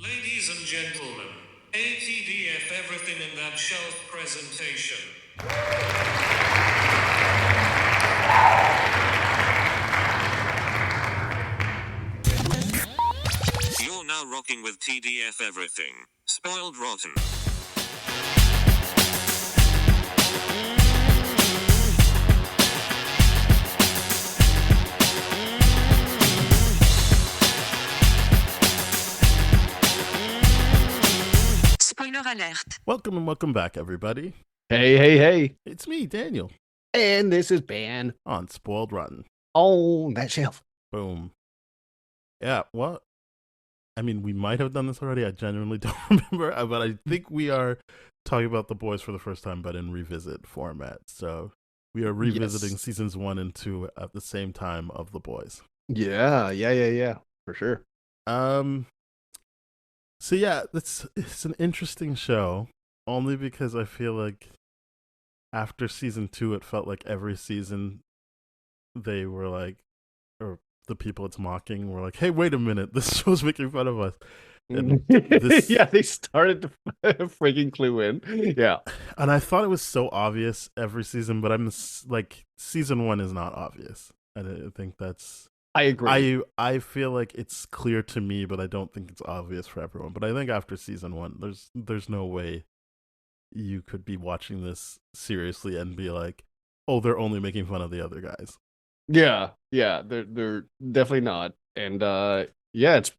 Ladies and gentlemen, ATDF everything in that shelf presentation. You're now rocking with TDF everything. Spoiled rotten. Spoiler alert. Welcome and welcome back, everybody. Hey, hey, hey. It's me, Daniel, And this is Ban on Spoiled Rotten. on that shelf. Boom. Yeah, what? I mean, we might have done this already. I genuinely don't remember, but I think we are talking about The Boys for the first time, but in revisit format. So we are revisiting seasons 1 and 2 at the same time of The Boys. Yeah. For sure. So yeah, it's an interesting show, only because I feel like after season 2, it felt like every season they were like, or the people it's mocking were like, hey, wait a minute, this show's making fun of us. And yeah, they started to freaking clue in. Yeah. And I thought it was so obvious every season, but I'm like, season 1 is not obvious. I think that's... I agree. I feel like it's clear to me, but I don't think it's obvious for everyone. But I think after season 1, there's no way you could be watching this seriously and be like, oh, they're only making fun of the other guys. Yeah, they're definitely not. And yeah, it's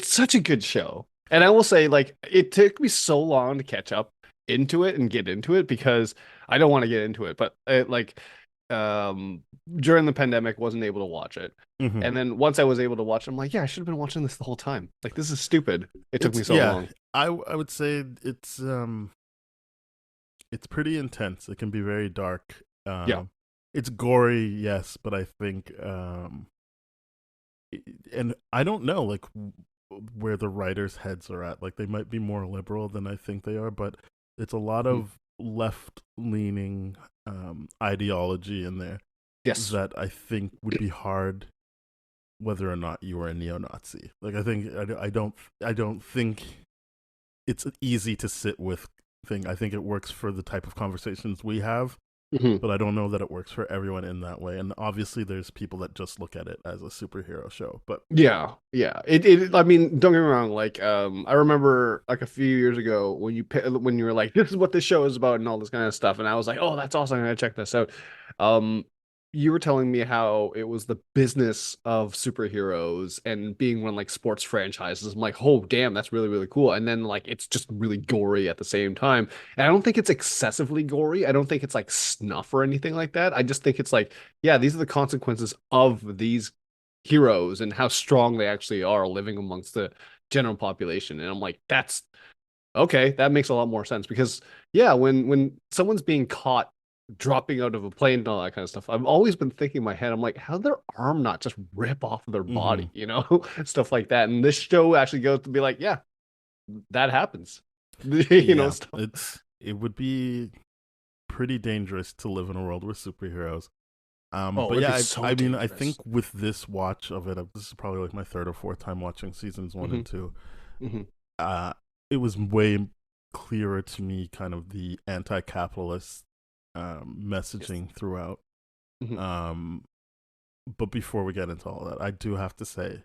such a good show. And I will say, like, it took me so long to catch up into it and get into it because I don't want to get into it, but during the pandemic wasn't able to watch it. Mm-hmm. And then once I was able to watch it, I'm like, yeah, I should have been watching this the whole time. Like, this is stupid. It took me so long. I would say it's pretty intense. It can be very dark. Yeah. It's gory, yes, but I think and I don't know like where the writers' heads are at. Like, they might be more liberal than I think they are, but it's a lot of left-leaning ideology in there. Yes. That I think would be hard whether or not you were a neo-Nazi. Like, I don't think it's easy to sit with thing. I think it works for the type of conversations we have, but I don't know that it works for everyone in that way. And obviously there's people that just look at it as a superhero show. But yeah. It I mean, don't get me wrong, like I remember like a few years ago when you were like, this is what this show is about and all this kind of stuff, and I was like, oh, that's awesome, I'm gonna check this out. You were telling me how it was the business of superheroes and being one like sports franchises. I'm like, oh damn, that's really, really cool. And then like it's just really gory at the same time. And I don't think it's excessively gory. I don't think it's like snuff or anything like that. I just think it's like, yeah, these are the consequences of these heroes and how strong they actually are living amongst the general population. And I'm like, that's okay, that makes a lot more sense because yeah, when someone's being caught dropping out of a plane and all that kind of stuff, I've always been thinking in my head, I'm like, how did their arm not just rip off of their body, you know, stuff like that. And this show actually goes to be like, yeah, that happens. you know, stuff. It would be pretty dangerous to live in a world with superheroes. But yeah, I mean, I think with this watch of it, this is probably like my third or fourth time watching seasons 1 and 2. It was way clearer to me, kind of the anti-capitalist messaging throughout. But before we get into all that, I do have to say,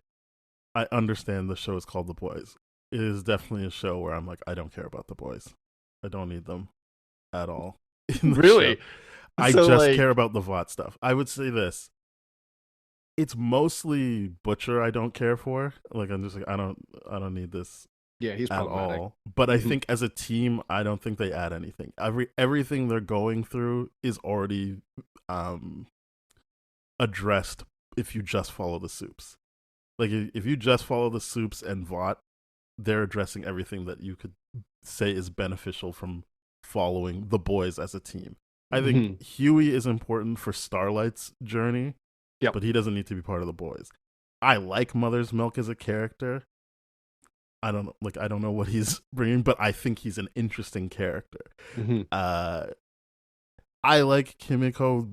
I understand the show is called The Boys. It is definitely a show where I'm like, I don't care about the boys. I don't need them at all. Really? Show. I just care about the VOT stuff. I would say this. It's mostly Butcher I don't care for. Like, I'm just like, I don't need this. Yeah, he's at problematic. all. But I think as a team, I don't think they add anything. Everything they're going through is already addressed if you just follow the soups. Like, if you just follow the soups and VOT, they're addressing everything that you could say is beneficial from following the boys as a team. I think Huey is important for Starlight's journey, but he doesn't need to be part of the boys. I like Mother's Milk as a character. I don't know what he's bringing, but I think he's an interesting character. I like Kimiko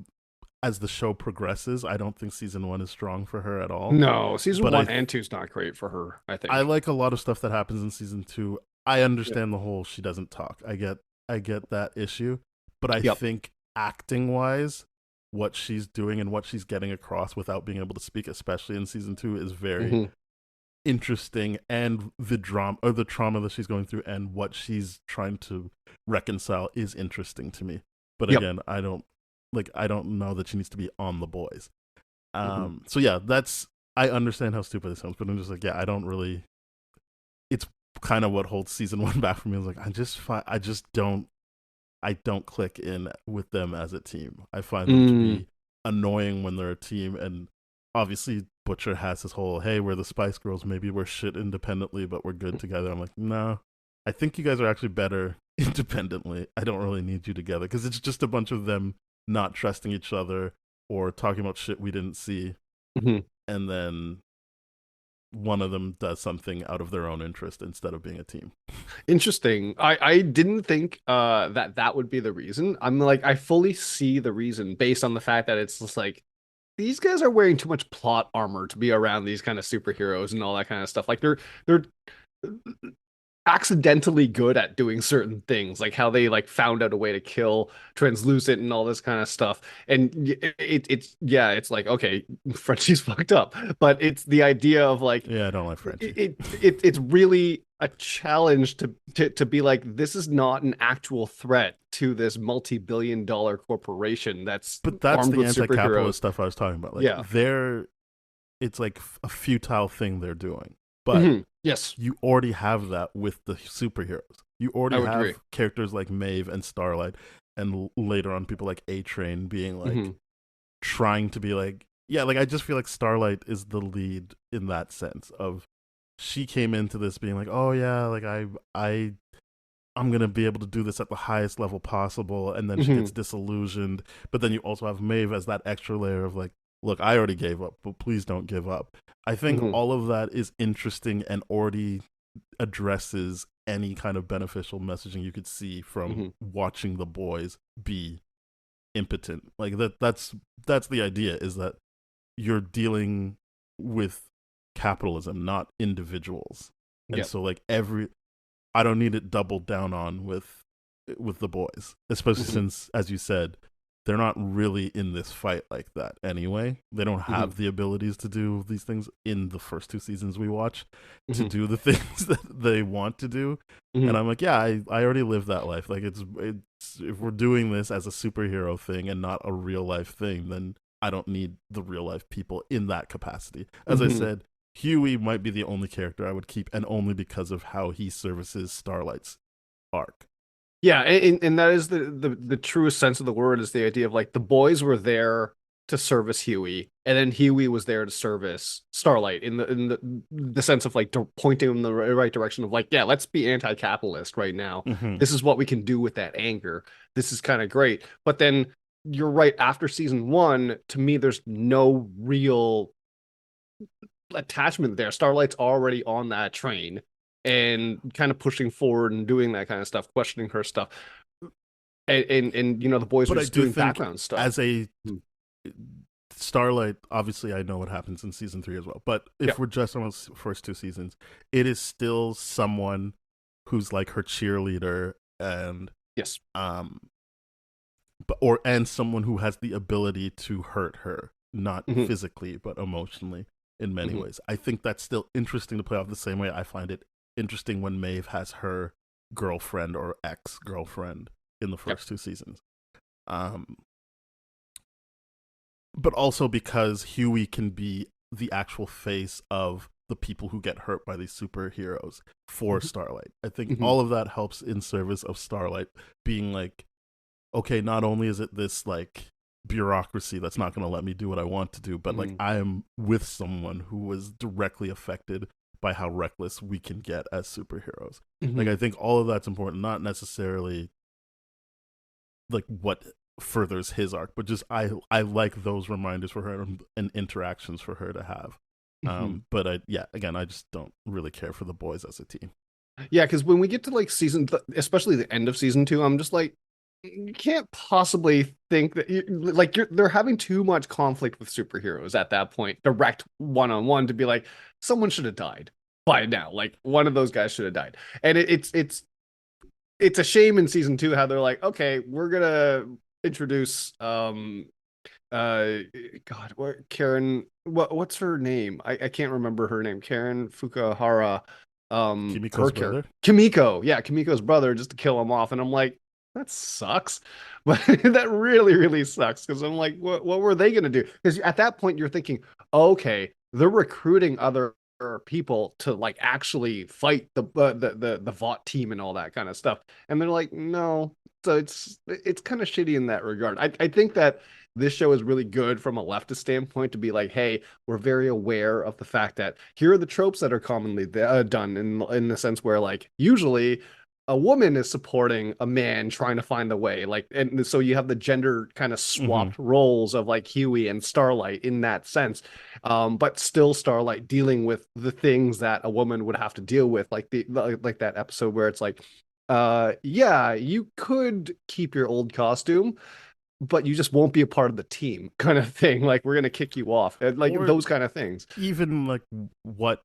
as the show progresses, I don't think season 1 is strong for her at all. No, season But 1 and 2 is not great for her, I I think. like a lot of stuff that happens in season 2. I Yep. understand the whole she doesn't talk. I get that issue, but I Yep. think acting wise, what she's doing and what she's getting across without being able to speak, especially in season 2, is very Hmm. interesting, and the drama or the trauma that she's going through and what she's trying to reconcile is interesting to me. But Yep. again, I don't know that she needs to be on the boys. Hmm. So yeah, that's I understand how stupid it sounds, but I'm just like, yeah, I don't really. It's kind of what holds season 1 back for me. I was like, I just I don't click in with them as a team. I find them to Mm. be annoying when they're a team, and obviously Butcher has this whole, hey, we're the Spice Girls, maybe we're shit independently, but we're good together. I'm like, no, I think you guys are actually better independently. I don't really need you together because it's just a bunch of them not trusting each other or talking about shit we didn't see, Hmm. and then one of them does something out of their own interest instead of being a team. Interesting. I didn't think that would be the reason. I'm like, I fully see the reason based on the fact that it's just like these guys are wearing too much plot armor to be around these kind of superheroes and all that kind of stuff. Like they're accidentally good at doing certain things, like how they like found out a way to kill translucent and all this kind of stuff. And it's yeah, it's like okay, Frenchie's fucked up, but it's the idea of like Yeah, I don't like Frenchie. it's really a challenge to be like this is not an actual threat to this multi-billion-dollar corporation that's But that's armed the with anti-capitalist superheroes. stuff I was talking about. Like Yeah. it's like a futile thing they're doing. But Hmm. Yes, you already have that with the superheroes. You I already would agree. have characters like Maeve and Starlight, and later on people like A Train being like Hmm. trying to be like, yeah, like I just feel like Starlight is the lead in that sense of she came into this being like, oh yeah, like I'm gonna be able to do this at the highest level possible, and then she Hmm. gets disillusioned. But then you also have Maeve as that extra layer of like, look, I already gave up, but please don't give up. I think Hmm. all of that is interesting and already addresses any kind of beneficial messaging you could see from Hmm. watching the boys be impotent. Like that's the idea, is that you're dealing with capitalism, not individuals. And Yeah. so like every I don't need it doubled down on with the boys, especially Hmm. since, as you said, they're not really in this fight like that anyway. They don't Hmm. have the abilities to do these things in the first 2 seasons we watch to Hmm. do the things that they want to do. Hmm. And I'm like, yeah, I already lived that life. Like it's if we're doing this as a superhero thing and not a real life thing, then I don't need the real life people in that capacity. As I Hmm. said, Huey might be the only character I would keep, and only because of how he services Starlight's arc. Yeah, and that is the truest sense of the word is the idea of like the boys were there to service Huey, and then Huey was there to service Starlight in the sense of like pointing in the right direction of like, yeah, let's be anti-capitalist right now. Mm-hmm. This is what we can do with that anger. This is kind of great. But then you're right, after season 1, to me, there's no real attachment there. Starlight's already on that train and kind of pushing forward and doing that kind of stuff, questioning her stuff. And you know, the boys are But I just do doing think background stuff. as a Hmm. Starlight, obviously, I know what happens in season 3 as well. But Yeah. if we're just on the first 2 seasons, it is still someone who's like her cheerleader, and Yes. um, and someone who has the ability to hurt her, not Hmm. physically but emotionally in many Hmm. ways. I think that's still interesting to play off the same way I find it interesting when Maeve has her girlfriend or ex girlfriend in the Yep. first 2 seasons. Um, but also because Huey can be the actual face of the people who get hurt by these superheroes for Starlight. I think Hmm. all of that helps in service of Starlight being like, okay, not only is it this like bureaucracy that's not going to let me do what I want to do, but like Hmm. I am with someone who was directly affected by how reckless we can get as superheroes. Like Hmm. I think all of that's important, not necessarily like what furthers his arc, but just I like those reminders for her and interactions for her to have. Hmm. But yeah, again, I just don't really care for the boys as a team. Yeah, because when we get to like especially the end of season 2, I'm just like, you can't possibly think that they're having too much conflict with superheroes at that point, direct one-on-one to be like, someone should have died by now. Like one of those guys should have died. And it's a shame in season 2 how they're like, okay, we're gonna introduce uh God, what Karen, what's her name? I can't remember her name. Karen Fukuhara, her Kimiko's character. brother. Kimiko, yeah, Kimiko's brother, just to kill him off. And I'm like, that sucks. But that really, really sucks because I'm like, what were they gonna do? Because at that point you're thinking, okay, they're recruiting other people to like actually fight the VOT team and all that kind of stuff. And they're like, no. So it's kind of shitty in that regard. I think that this show is really good from a leftist standpoint to be like, hey, we're very aware of the fact that here are the tropes that are commonly done in the sense where like usually a woman is supporting a man trying to find the way, like, and so you have the gender kind of swapped roles of like Huey and Starlight in that sense, but still Starlight dealing with the things that a woman would have to deal with, like like that episode where it's like, yeah, you could keep your old costume, but you just won't be a part of the team, kind of thing. Like we're gonna kick you off, and like Or those kind of things. even like what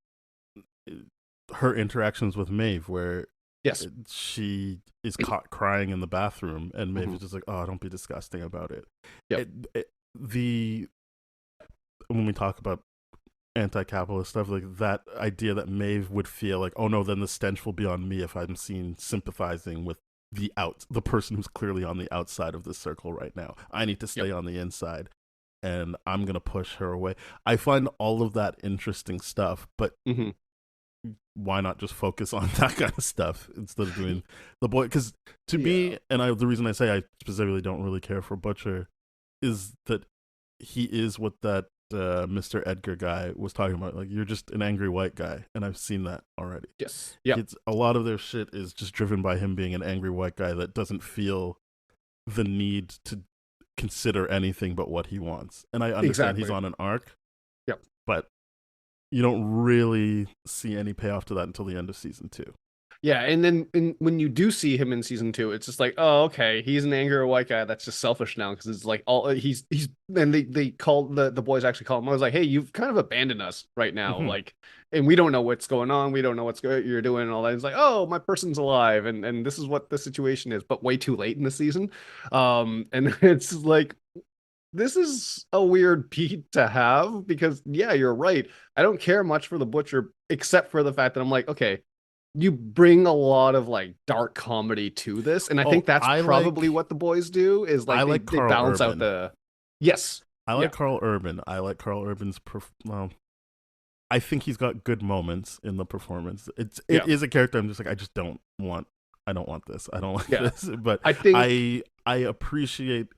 her interactions with Maeve, where Yes. she is caught crying in the bathroom, and Maeve Mhm. is just like, "Oh, don't be disgusting about it." Yep. The when we talk about anti-capitalist stuff, like that idea that Maeve would feel like, "Oh no, then the stench will be on me if I'm seen sympathizing with the person who's clearly on the outside of this circle right now. I need to stay on the inside, and I'm gonna push her away." I find all of that interesting stuff, but Mhm. why not just focus on that kind of stuff instead of doing the boy? Because to Yeah. me, and the reason I say I specifically don't really care for Butcher is that he is what that Mr. Edgar guy was talking about. Like, you're just an angry white guy, and I've seen that already. Yes. Yeah. It's a lot of their shit is just driven by him being an angry white guy that doesn't feel the need to consider anything but what he wants. And I understand he's Exactly. on an arc. Yep. But you don't really see any payoff to that until the end of season 2. Yeah, and then when you do see him in season 2, it's just like, oh, okay, he's an angry white guy that's just selfish now because it's like all he's and they call the boys actually call him. I was like, hey, you've kind of abandoned us right now, Mhm. like, and we don't know what's going on, we don't know you're doing and all that. It's like, oh, my person's alive, and this is what the situation is, but way too late in the season, and it's like. This is a weird beat to have because, yeah, you're right. I don't care much for the Butcher except for the fact that I'm like, okay, you bring a lot of like dark comedy to this, and I think Oh, that's probably what the boys do is I like like they Carl balance out Urban. the yes. I Yeah. like Carl Urban. I like Carl Urban's well, I think he's got good moments in the performance. It Yeah. is a character I'm just like, I don't want this. I don't like Yeah. this. But I think I appreciate,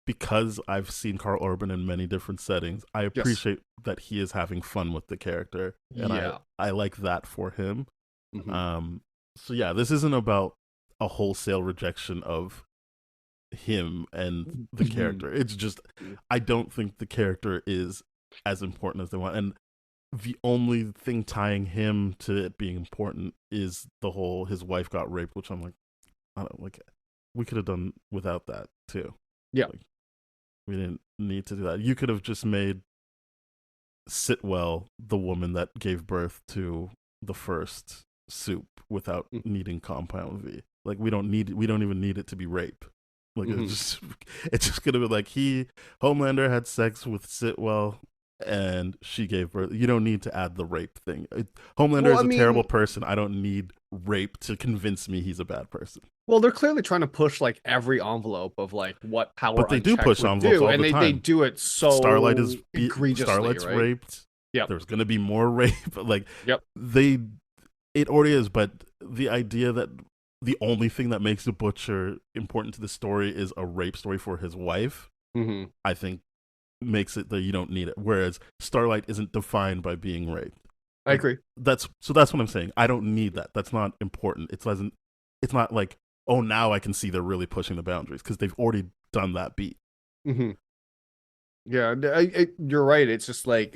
because I've seen Carl Urban in many different settings, I yes. appreciate that he is having fun with the character. And Yeah. I like that for him. Mhm. So yeah, this isn't about a wholesale rejection of him and the Mhm. character. It's just, I don't think the character is as important as they want. And the only thing tying him to it being important is the whole his wife got raped, which I'm like, I don't like. We could have done without that too. Yeah. Like, we didn't need to do that. You could have just made Sitwell the woman that gave birth to the first soup without Mhm. needing Compound V. Like, we don't even need it to be rape. Like, Mhm. it's just gonna be like Homelander had sex with Sitwell and she gave birth. You don't need to add the rape thing. Homelander Well, is I a terrible mean, person. I don't need rape to convince me he's a bad person. well, they're clearly trying to push like every envelope of like what But Power they do Unchecked push would envelopes do, all and the they time. do it so egregiously, Starlight's right? raped. Yep. There's gonna be more rape. Like, Yep. it already is. But the idea that the only thing that makes the Butcher important to the story is a rape story for his wife, Mm-hmm. I think makes it that you don't need it. Whereas Starlight isn't defined by being raped. I agree. That's what I'm saying. I don't need that. That's not important. It's not like, oh, now I can see they're really pushing the boundaries, because they've already done that beat. Mm-hmm. Yeah, you're right. It's just like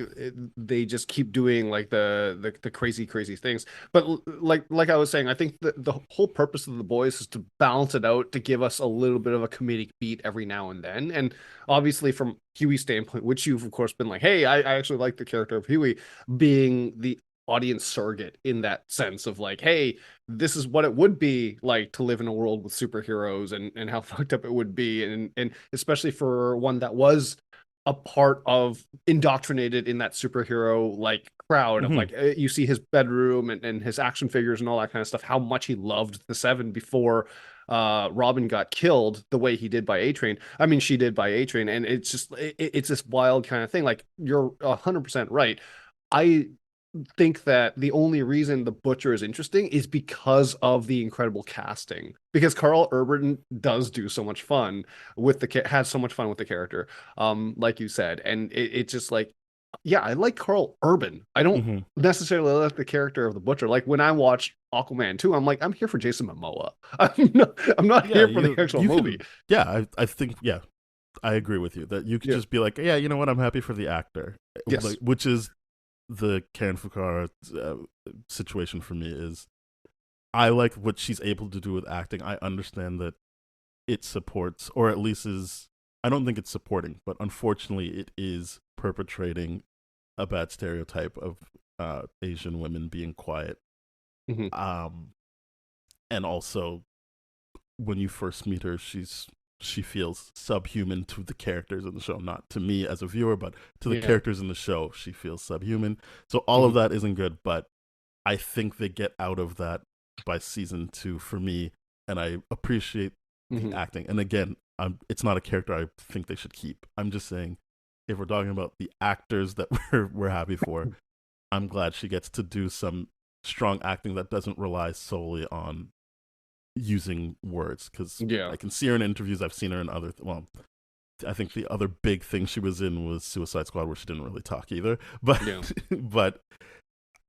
they just keep doing like the crazy crazy things. But like I was saying, I think the whole purpose of The Boys is to balance it out to give us a little bit of a comedic beat every now and then. And obviously from Huey's standpoint, which you've of course been like, hey, I actually like the character of Huey being the audience surrogate in that sense of like, hey, this is what it would be like to live in a world with superheroes and how fucked up it would be. And especially for one that was a part of indoctrinated in that superhero like crowd of Hmm. like you see his bedroom and his action figures and all that kind of stuff, how much he loved the Seven before Robin got killed the way he did by A Train. I mean, she did by A Train, and it's just it's this wild kind of thing. Like you're 100% right. I think that the only reason the Butcher is interesting is because of the incredible casting. Because Carl Urban does do so much fun with has so much fun with the character, like you said, and it's just like, yeah, I like Carl Urban. I don't Hmm. necessarily like the character of the Butcher. Like when I watch Aquaman 2, I'm like, I'm here for Jason Momoa. I'm not Yeah, here for the actual you movie. can. Yeah, I think yeah, I agree with you that you could Yeah. just be like, yeah, you know what, I'm happy for the actor, Yes. like, which is the Karen Fukuhara situation for me is I like what she's able to do with acting. I understand that it supports, or at least is. I don't think it's supporting, but unfortunately, it is perpetrating a bad stereotype of Asian women being quiet. Hmm. Um, and also, when you first meet her, she feels subhuman to the characters in the show, not to me as a viewer, but to the Yeah. characters in the show. She feels subhuman. So all of Hmm. that isn't good, but I think they get out of that by season 2 for me, and I appreciate the Hmm. acting. And again, it's not a character I think they should keep. I'm just saying, if we're talking about the actors that we're happy for, I'm glad she gets to do some strong acting that doesn't rely solely on using words. Because Yeah. I can see her in interviews. I've seen her in other. Well, I think the other big thing she was in was Suicide Squad, where she didn't really talk either. But Yeah. but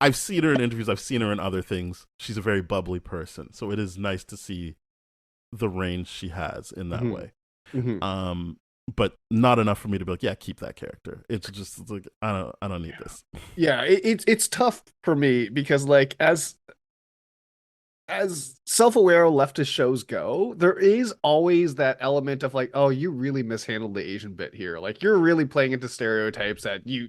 I've seen her in interviews. I've seen her in other things. She's a very bubbly person, so it is nice to see the range she has in that Hmm. way. Hmm. Um, but not enough for me to be like, yeah, keep that character. It's just like I don't need this. Yeah, it's tough for me because like as self-aware leftist shows go, there is always that element of like, oh, you really mishandled the Asian bit here. Like you're really playing into stereotypes that you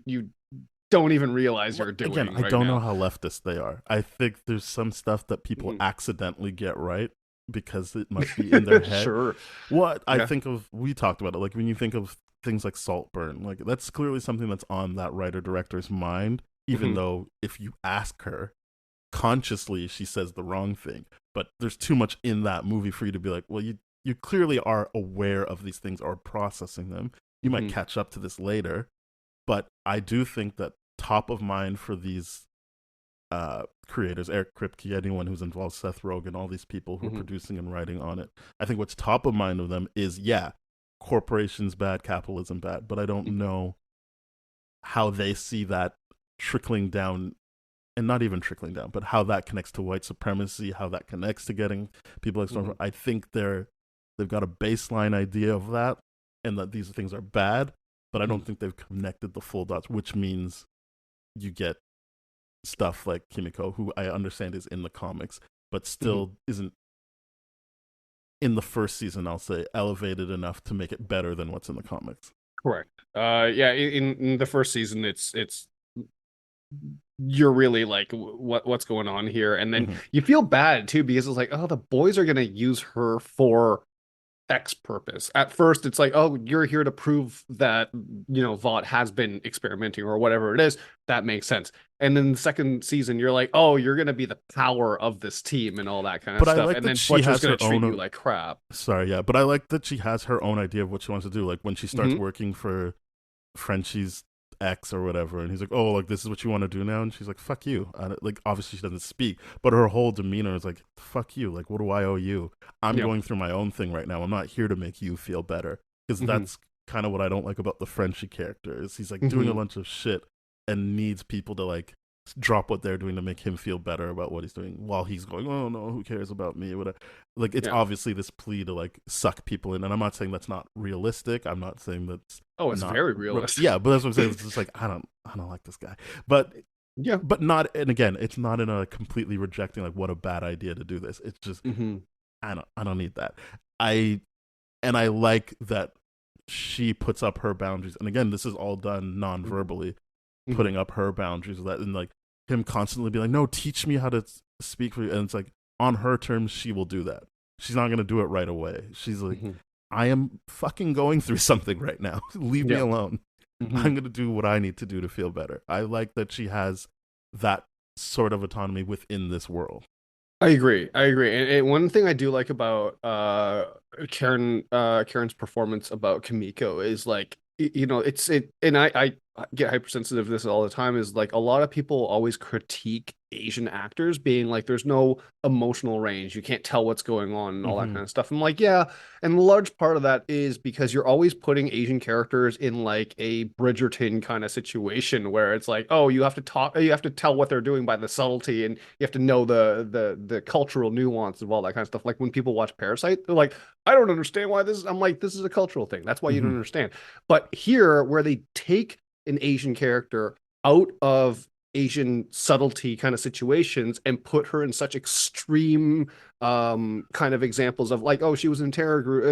don't even realize you're Again, doing I right don't know now. how leftist they are. I think there's some stuff that people Mhm. accidentally get right because it must be in their head. Sure. What I Yeah. think of, we talked about it. Like when you think of things like Saltburn, like that's clearly something that's on that writer director's mind. Even Hmm. though if you ask her consciously, she says the wrong thing. But there's too much in that movie for you to be like, well, you clearly are aware of these things or processing them. You might Hmm. catch up to this later, but I do think that top of mind for these creators, Eric Kripke, anyone who's involved, Seth Rogen, all these people who are Hmm. producing and writing on it, I think what's top of mind of them is, yeah, corporations bad, capitalism bad, but I don't know how they see that trickling down, and not even trickling down, but how that connects to white supremacy, how that connects to getting people like Hmm. Stormfront. I think they've got a baseline idea of that, and that these things are bad, but I don't think they've connected the full dots, which means you get stuff like Kimiko, who I understand is in the comics, but Hmm. still isn't in the first season, I'll say, elevated enough to make it better than what's in the comics. Correct. Yeah, in the first season, it's you're really like what's going on here, and then Hmm. you feel bad too because it's like, oh, the boys are gonna use her for X purpose. At first, it's like, oh, you're here to prove that, Vought has been experimenting or whatever it is. That makes sense. And then the second season, you're like, oh, you're gonna be the power of this team and all that kind of But I stuff. like And that then she Butcher's has gonna her treat you own. like crap. Sorry, yeah, but I like that she has her own idea of what she wants to do. Like when she starts Hmm. working for Frenchie's ex or whatever, and he's like, "Oh, like this is what you want to do now," and she's like, "Fuck you." Like obviously she doesn't speak, but her whole demeanor is like, "Fuck you." Like, what do I owe you? I'm Yeah. going through my own thing right now. I'm not here to make you feel better, because Hmm. that's kind of what I don't like about the Frenchie character. Is he's like doing a Hmm. bunch of shit and needs people to like drop what they're doing to make him feel better about what he's doing while he's going, oh no, who cares about me, whatever. Like, it's Yeah. obviously this plea to like suck people in, and I'm not saying that's not realistic. I'm not saying that's Oh, it's not very realistic. yeah, but that's what I'm saying. It's just like, I don't like this guy, but Yeah. not, and again, it's not in a completely rejecting like what a bad idea to do this. It's just Mm-hmm. I don't need that. I like that she puts up her boundaries, and again, this is all done non-verbally, Mm-hmm. putting up her boundaries, that, and like him constantly be like, no, teach me how to speak for you, and it's like on her terms she will do that. She's not gonna do it right away. She's like, Mm-hmm. I am fucking going through something right now. Leave me Yeah. alone. Mm-hmm. I'm gonna do what I need to do to feel better. I like that she has that sort of autonomy within this world. I agree. And one thing I do like about Karen's performance about Kimiko is like and I get hypersensitive to this all the time, is like a lot of people always critique Asian actors being like there's no emotional range. You can't tell what's going on and all that Mm-hmm. kind of stuff. I'm like, yeah, and a large part of that is because you're always putting Asian characters in like a Bridgerton kind of situation where it's like, oh, you have to tell what they're doing by the subtlety, and you have to know the cultural nuance of all that kind of stuff. Like when people watch Parasite, they're like, I don't understand why this is. I'm like, this is a cultural thing. That's why you don't Mm-hmm. understand. But here, where they take an Asian character out of Asian subtlety kind of situations and put her in such extreme kind of examples of like, oh, she was in a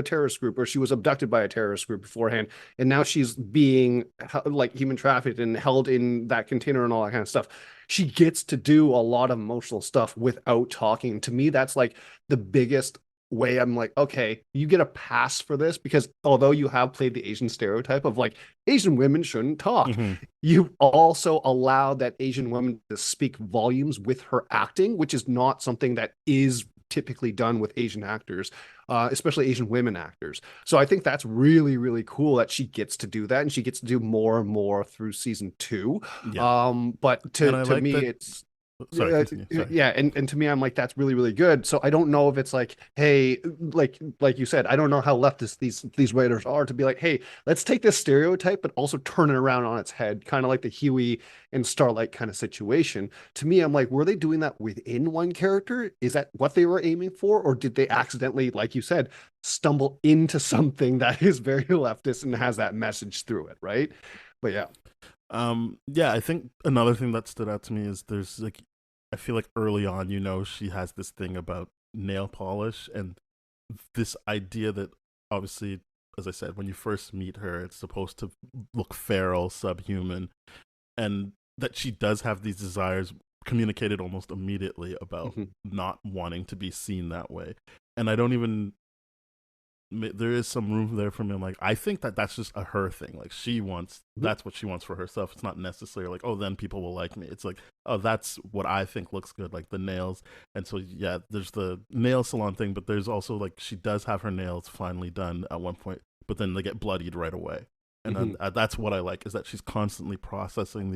terrorist group, or she was abducted by a terrorist group beforehand, and now she's being like human trafficked and held in that container and all that kind of stuff. She gets to do a lot of emotional stuff without talking. To me, that's like the biggest way I'm like, okay, you get a pass for this, because although you have played the Asian stereotype of like Asian women shouldn't talk, Mm-hmm. you also allowed that Asian woman to speak volumes with her acting, which is not something that is typically done with Asian actors, especially Asian women actors. So I think that's really, really cool that she gets to do that, and she gets to do more and more through season 2. Yeah, But and I to like me, that. it's Sorry, continue. Sorry. yeah, and to me, I'm like, that's really, really good. So I don't know if it's like, hey, like you said, I don't know how leftist these writers are to be like, hey, let's take this stereotype, but also turn it around on its head, kind of like the Huey and Starlight kind of situation. To me, I'm like, were they doing that within one character? Is that what they were aiming for, or did they accidentally, like you said, stumble into something that is very leftist and has that message through it, right? But yeah. Yeah, I think another thing that stood out to me is there's like, I feel like early on, she has this thing about nail polish, and this idea that obviously, as I said, when you first meet her, it's supposed to look feral, subhuman, and that she does have these desires communicated almost immediately about Mhm. not wanting to be seen that way. And I don't even, there is some room there for me. I'm like, I think that that's just a her thing. Like that's what she wants for herself. It's not necessarily like, oh, then people will like me. It's like, oh, that's what I think looks good, like the nails. And so, yeah, there's the nail salon thing, but there's also like, she does have her nails finally done at one point, but then they get bloodied right away. And then, that's what I like, is that she's constantly processing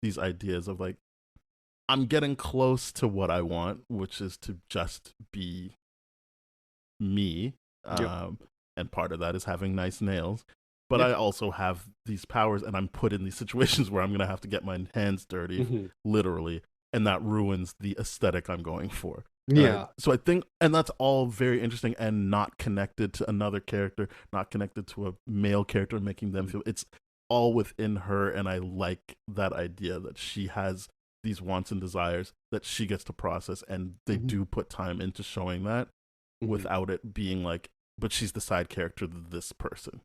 these ideas of like, I'm getting close to what I want, which is to just be me. And part of that is having nice nails, but I also have these powers, and I'm put in these situations where I'm gonna have to get my hands dirty, literally, and that ruins the aesthetic I'm going for. Yeah. So I think, and that's all very interesting and not connected to another character, not connected to a male character, making them feel, it's all within her. And I like that idea that she has these wants and desires that she gets to process, and they do put time into showing that without it being like, but she's the side character to this person.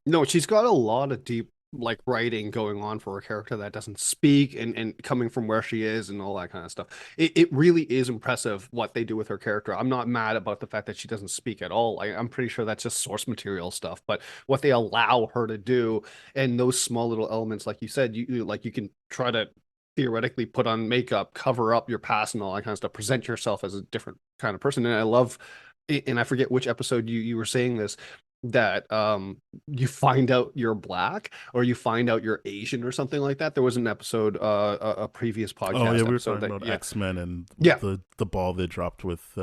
No, she's got a lot of deep like writing going on for a character that doesn't speak, and coming from where she is and all that kind of stuff. It really is impressive what they do with her character. I'm not mad about the fact that she doesn't speak at all. I'm pretty sure that's just source material stuff, but what they allow her to do, and those small little elements, like you said, you can try to theoretically put on makeup, cover up your past and all that kind of stuff, present yourself as a different kind of person. And I love, and I forget which episode you were saying this, that you find out you're black, or you find out you're Asian or something like that. There was an episode, a previous podcast. Oh yeah, we were episode talking about X-Men and Yeah. the ball they dropped with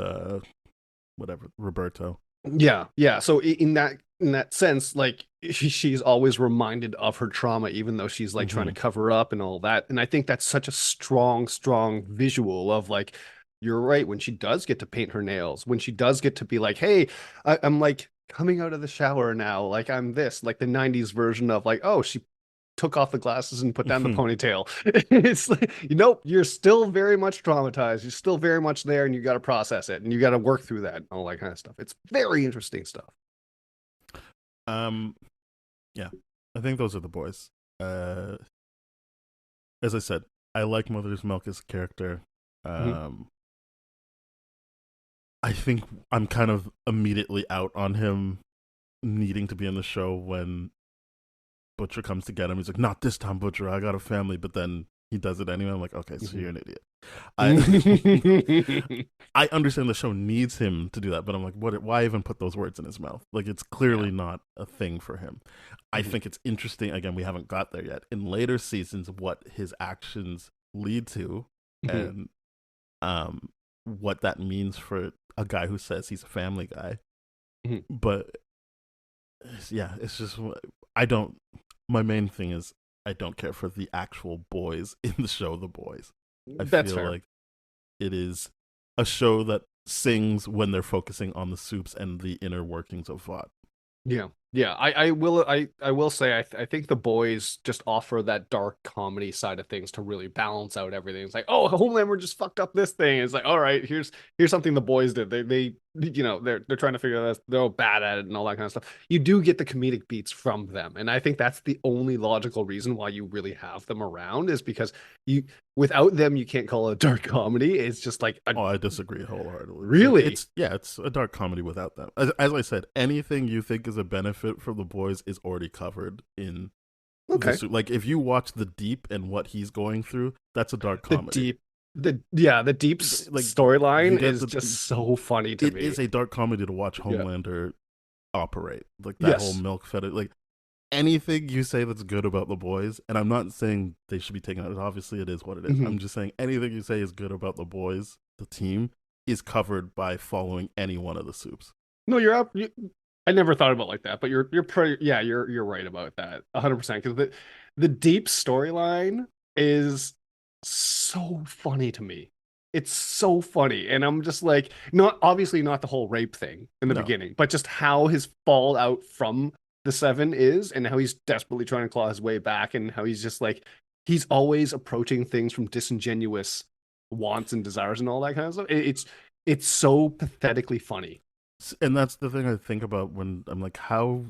whatever, Roberto. Yeah. So in that in that sense, like she's always reminded of her trauma, even though she's like trying to Hmm. cover up and all that. And I think that's such a strong, strong visual of like, you're right, when she does get to paint her nails, when she does get to be like, hey, I'm like coming out of the shower now, like I'm this, like the 90s version of like, oh, she took off the glasses and put down the ponytail. It's like, nope, you're still very much traumatized. You're still very much there and you got to process it and you got to work through that and all that kind of stuff. It's very interesting stuff. Um, yeah, I think those are the boys. Uh, as I said, I like Mother's Milk as a character. Mhm. Um, I think I'm kind of immediately out on him needing to be in the show when Butcher comes to get him. He's like, "Not this time, Butcher. I got a family." But then he does it anyway. I'm like, "Okay, so you're an idiot." I I understand the show needs him to do that, but I'm like, "What? Why even put those words in his mouth? Like, it's Yeah. clearly not a thing for him." I Mhm. think it's interesting. Again, we haven't got there yet. In later seasons, what his actions lead to, Mhm. and what that means for a guy who says he's a family guy. Mhm. But yeah, it's just I don't. My main thing is I don't care for the actual boys in the show. The boys, I That's feel fair. like it is a show that sings when they're focusing on the soups and the inner workings of Vought. Yeah. Yeah. I will say I think the boys just offer that dark comedy side of things to really balance out everything. It's like, oh, Homelander just fucked up this thing. It's like, all right, here's something the boys did. They they're trying to figure out they're all bad at it and all that kind of stuff. You do get the comedic beats from them. And I think that's the only logical reason why you really have them around is because you without them you can't call it a dark comedy. It's just like a Oh, I disagree wholeheartedly. Like really it's yeah, it's a dark comedy without them. As I said, anything you think is a benefit for the boys is already covered in the okay. soup. Like if you watch The Deep and what he's going through, that's a dark The comedy. deep the deep Like you storyline get is the just so funny to it me. is a dark comedy to watch Yeah. Homelander operate. Like that whole Yes. milk fed like anything you say that's good about the boys, and I'm not saying they should be taken out. Obviously, it is what it is. Mhm. I'm just saying anything you say is good about the boys, the team, is covered by following any one of the soups. No, you're up. I never thought about it like that, but you're pretty yeah, you're right about that. 100% because the deep storyline is so funny to me. It's so funny. And I'm just like, not obviously not the whole rape thing in the No, beginning, but just how his fallout from the seven is and how he's desperately trying to claw his way back and how he's just like he's always approaching things from disingenuous wants and desires and all that kind of stuff. It's so pathetically funny. and that's the thing I think about when I'm like, how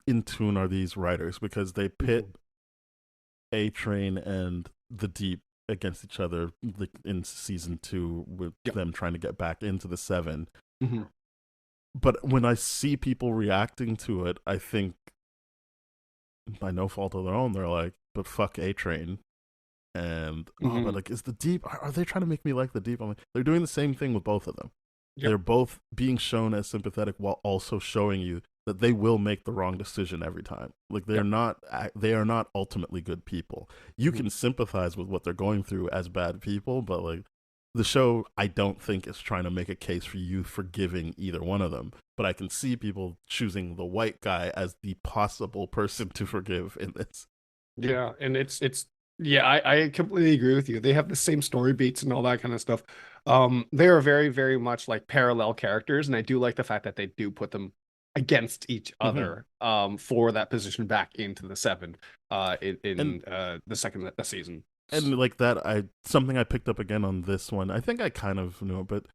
in tune are these writers? Because they pit Mhm. A Train and the Deep against each other like in season 2 with Yep. them trying to get back into the seven. Mhm. But when I see people reacting to it, I think by no fault of their own, they're like, "But fuck A Train." And but Mhm. like, is the Deep? Are they trying to make me like the Deep? I'm like, they're doing the same thing with both of them. Yep. They're both being shown as sympathetic while also showing you that they will make the wrong decision every time. Like Yep. they are not ultimately good people. You Mhm. can sympathize with what they're going through as bad people, but like the show, I don't think is trying to make a case for you forgiving either one of them. But I can see people choosing the white guy as the possible person to forgive in this. Yeah, and it's yeah, I completely agree with you. They have the same story beats and all that kind of stuff. They are very, very much like parallel characters, and I do like the fact that they do put them against each Mm-hmm. other for that position back into the seven And in the second season. like that, I something I picked up again on this one. I think I kind of knew it, but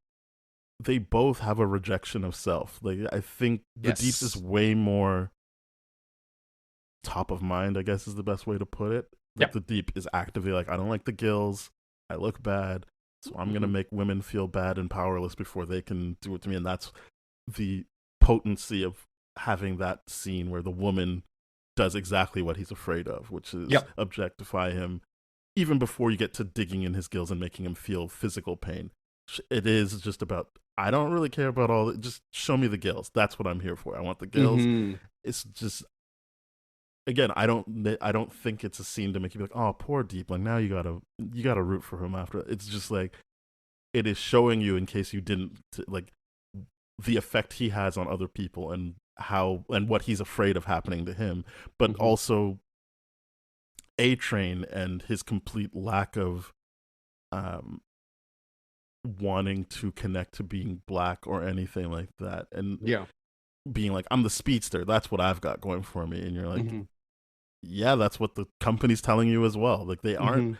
they both have a rejection of self. Like I think the Deeps is Yes. way more top of mind, I guess is the best way to put it. Like Yep. the Deep is actively like, I don't like the gills, I look bad, so I'm gonna Mhm. make women feel bad and powerless before they can do it to me. And that's the potency of having that scene where the woman does exactly what he's afraid of, which is Yep. objectify him even before you get to digging in his gills and making him feel physical pain. It is just about, I don't really care about all that. Just show me the gills. That's what I'm here for. I want the gills. Hmm. It's just, again, I don't think it's a scene to make you be like, oh, poor Deep. Like now you gotta root for him after. It's just like it is showing you in case you didn't like the effect he has on other people and how and what he's afraid of happening to him, but also A Train and his complete lack of um wanting to connect to being black or anything like that, and being like, I'm the speedster, that's what I've got going for me. And you're like, yeah, that's what the company's telling you as well. Like, they aren't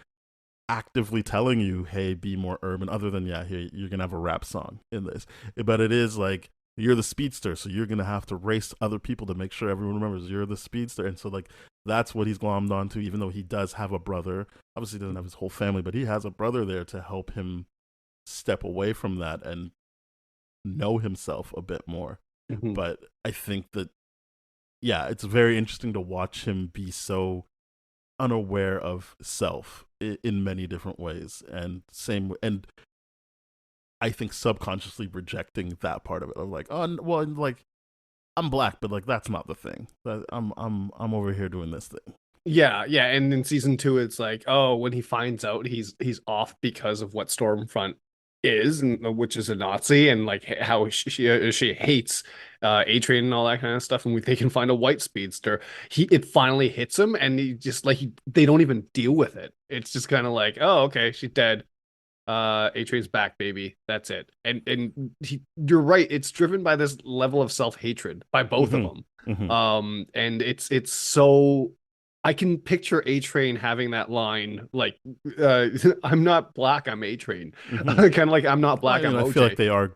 actively telling you, hey, be more urban, other than, yeah, here, you're gonna have a rap song in this. But it is like, you're the speedster, so you're gonna have to race other people to make sure everyone remembers you're the speedster. And so, like, that's what he's glommed onto, even though he does have a brother. Obviously he doesn't have his whole family, but he has a brother there to help him step away from that and know himself a bit more. But I think that, yeah, it's very interesting to watch him be so unaware of self in many different ways, and I think subconsciously rejecting that part of it, of like, oh well, like, I'm black, but like, that's not the thing. I'm over here doing this thing. Yeah, and in season 2, it's like, oh, when he finds out he's off because of what Stormfront is, and which is a Nazi, and like how she hates A Train and all that kind of stuff, and they can find a white speedster. It finally hits him, and he just like they don't even deal with it. It's just kind of like, oh, okay, she's dead. A Train's back, baby. That's it. And you're right. It's driven by this level of self-hatred by both of them. And it's so. I can picture A Train having that line, like, "I'm not black, I'm A Train," kind of like, "I'm not black, I'm OJ." I feel like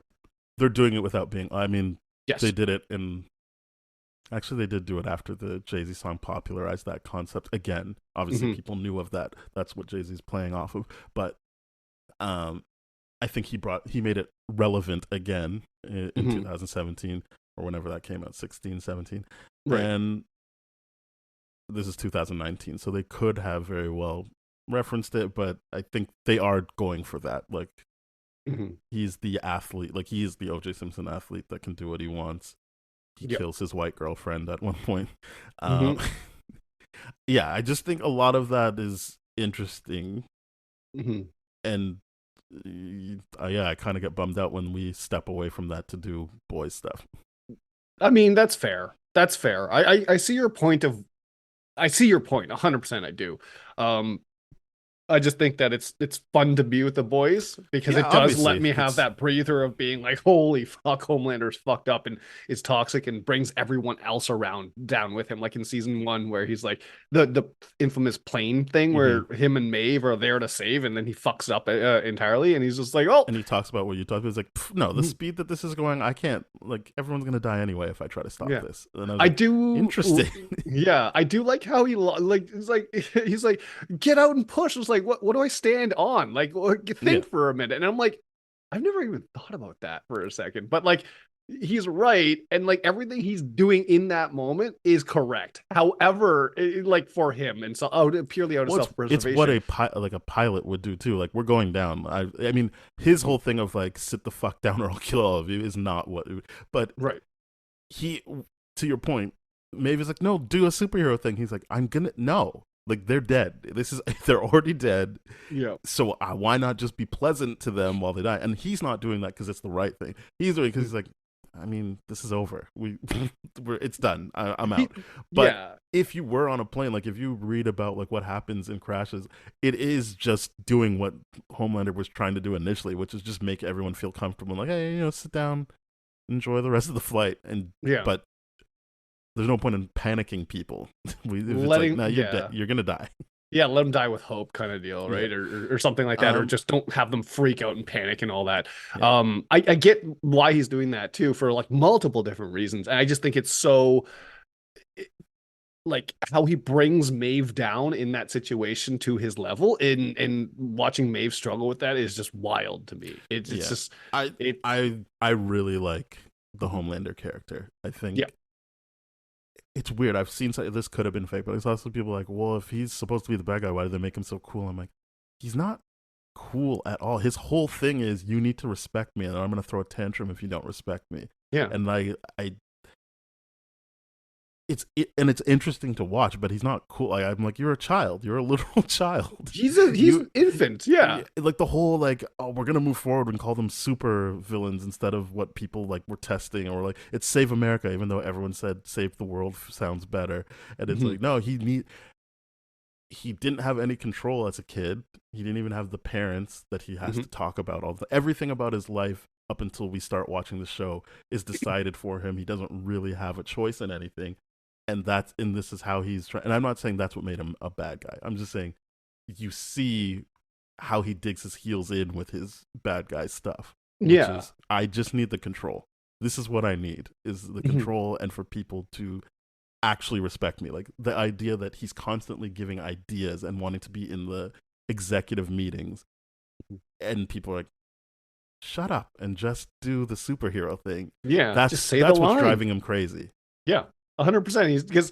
they're doing it without being. I mean, yes, they did it in. Actually, they did do it after the Jay-Z song popularized that concept again. Obviously, people knew of that. That's what Jay-Z's playing off of. But I think he made it relevant again in 2017 or whenever that came out, 16, 17. Right. And this is 2019, so they could have very well referenced it, but I think they are going for that. Like, he's the athlete, like, he is the O.J. Simpson athlete that can do what he wants. He kills his white girlfriend at one point. Yeah, I just think a lot of that is interesting. And yeah, I kind of get bummed out when we step away from that to do boys stuff. I mean, that's fair. That's fair. I see your point of. I see your point. 100%. I do. I just think that it's fun to be with the boys because it does let me have that breather of being like, holy fuck, Homelander's fucked up and is toxic and brings everyone else around down with him. Like in season 1, where he's like the infamous plane thing where him and Maeve are there to save, and then he fucks up entirely, and he's just like, oh. And he talks about what you talked about. He's like, no, the speed that this is going, I can't, like, everyone's gonna die anyway if I try to stop this. And I do. Interesting. Yeah, I do like how he's like, get out and push. It's like, what do I stand on? Like, think for a minute. And I'm like, I've never even thought about that for a second. But like, he's right, and like everything he's doing in that moment is correct. However, like for him, and so purely out of self-preservation. It's what a pilot would do too. Like, we're going down. I mean, his whole thing of like, sit the fuck down or I'll kill all of you is not what. But he, to your point, Maeve is like, no, do a superhero thing. He's like, no. Like, they're dead. They're already dead. Yeah. So why not just be pleasant to them while they die? And he's not doing that because it's the right thing. He's doing it because he's like, I mean, this is over. It's done. I'm out. But if you were on a plane, like if you read about like what happens in crashes, it is just doing what Homelander was trying to do initially, which is just make everyone feel comfortable. Like, hey, sit down, enjoy the rest of the flight. And but there's no point in panicking people. You're gonna die. Yeah, let them die with hope, kind of deal, right? Or something like that, or just don't have them freak out and panic and all that. I get why he's doing that too, for like multiple different reasons. And I just think it's so, like, how he brings Maeve down in that situation to his level, and watching Maeve struggle with that is just wild to me. It's just I really like the Homelander character. I think it's weird. I've seen this could have been fake, but I saw some people like, well, if he's supposed to be the bad guy, why did they make him so cool? I'm like, he's not cool at all. His whole thing is, you need to respect me, and I'm going to throw a tantrum if you don't respect me. Yeah. And and it's interesting to watch, but he's not cool. Like, I'm like, you're a child. You're a literal child. He's an infant. Yeah. Like the whole like, oh, we're gonna move forward and call them super villains instead of what people like were testing, or like it's Save America, even though everyone said Save the World sounds better. And it's Mhm. like, no, he didn't have any control as a kid. He didn't even have the parents that he has Mhm. to talk about. Everything about his life up until we start watching the show is decided for him. He doesn't really have a choice in anything, and this is how he's trying. And I'm not saying that's what made him a bad guy. I'm just saying you see how he digs his heels in with his bad guy stuff, which Yeah. is I just need the control. This is what I need is the Mhm. control, and for people to actually respect me. Like the idea that he's constantly giving ideas and wanting to be in the executive meetings, and people are like, shut up and just do the superhero thing. Yeah. Just say the That's what's line. driving him crazy. Yeah. 100%. He's because